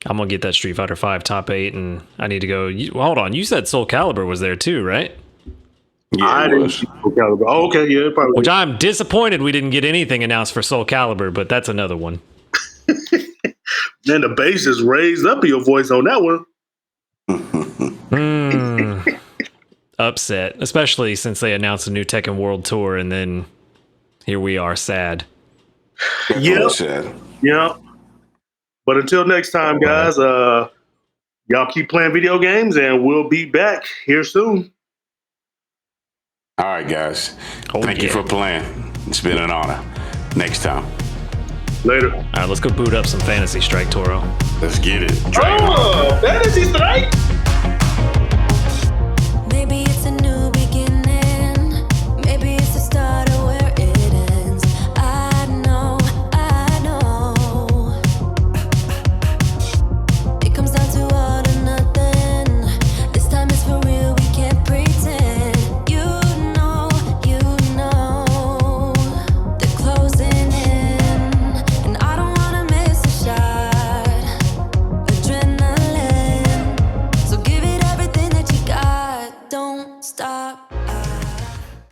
I'm gonna get that Street Fighter 5 top 8, and I need to go. Hold on, you said Soul Calibur was there too, right? Yeah, it was. Oh, okay, yeah, probably. Which I'm disappointed we didn't get anything announced for Soul Calibur, but that's another one. Then the bass is raised up in your voice on that one. Upset, especially since they announced a new Tekken World Tour, and then here we are, sad. Yeah, Sad. yeah. But until next time, guys, y'all keep playing video games, and we'll be back here soon. All right, guys. Thank you for playing. It's been an honor. Next time. Later. All right, let's go boot up some Fantasy Strike, Toro. Let's get it. Dragon.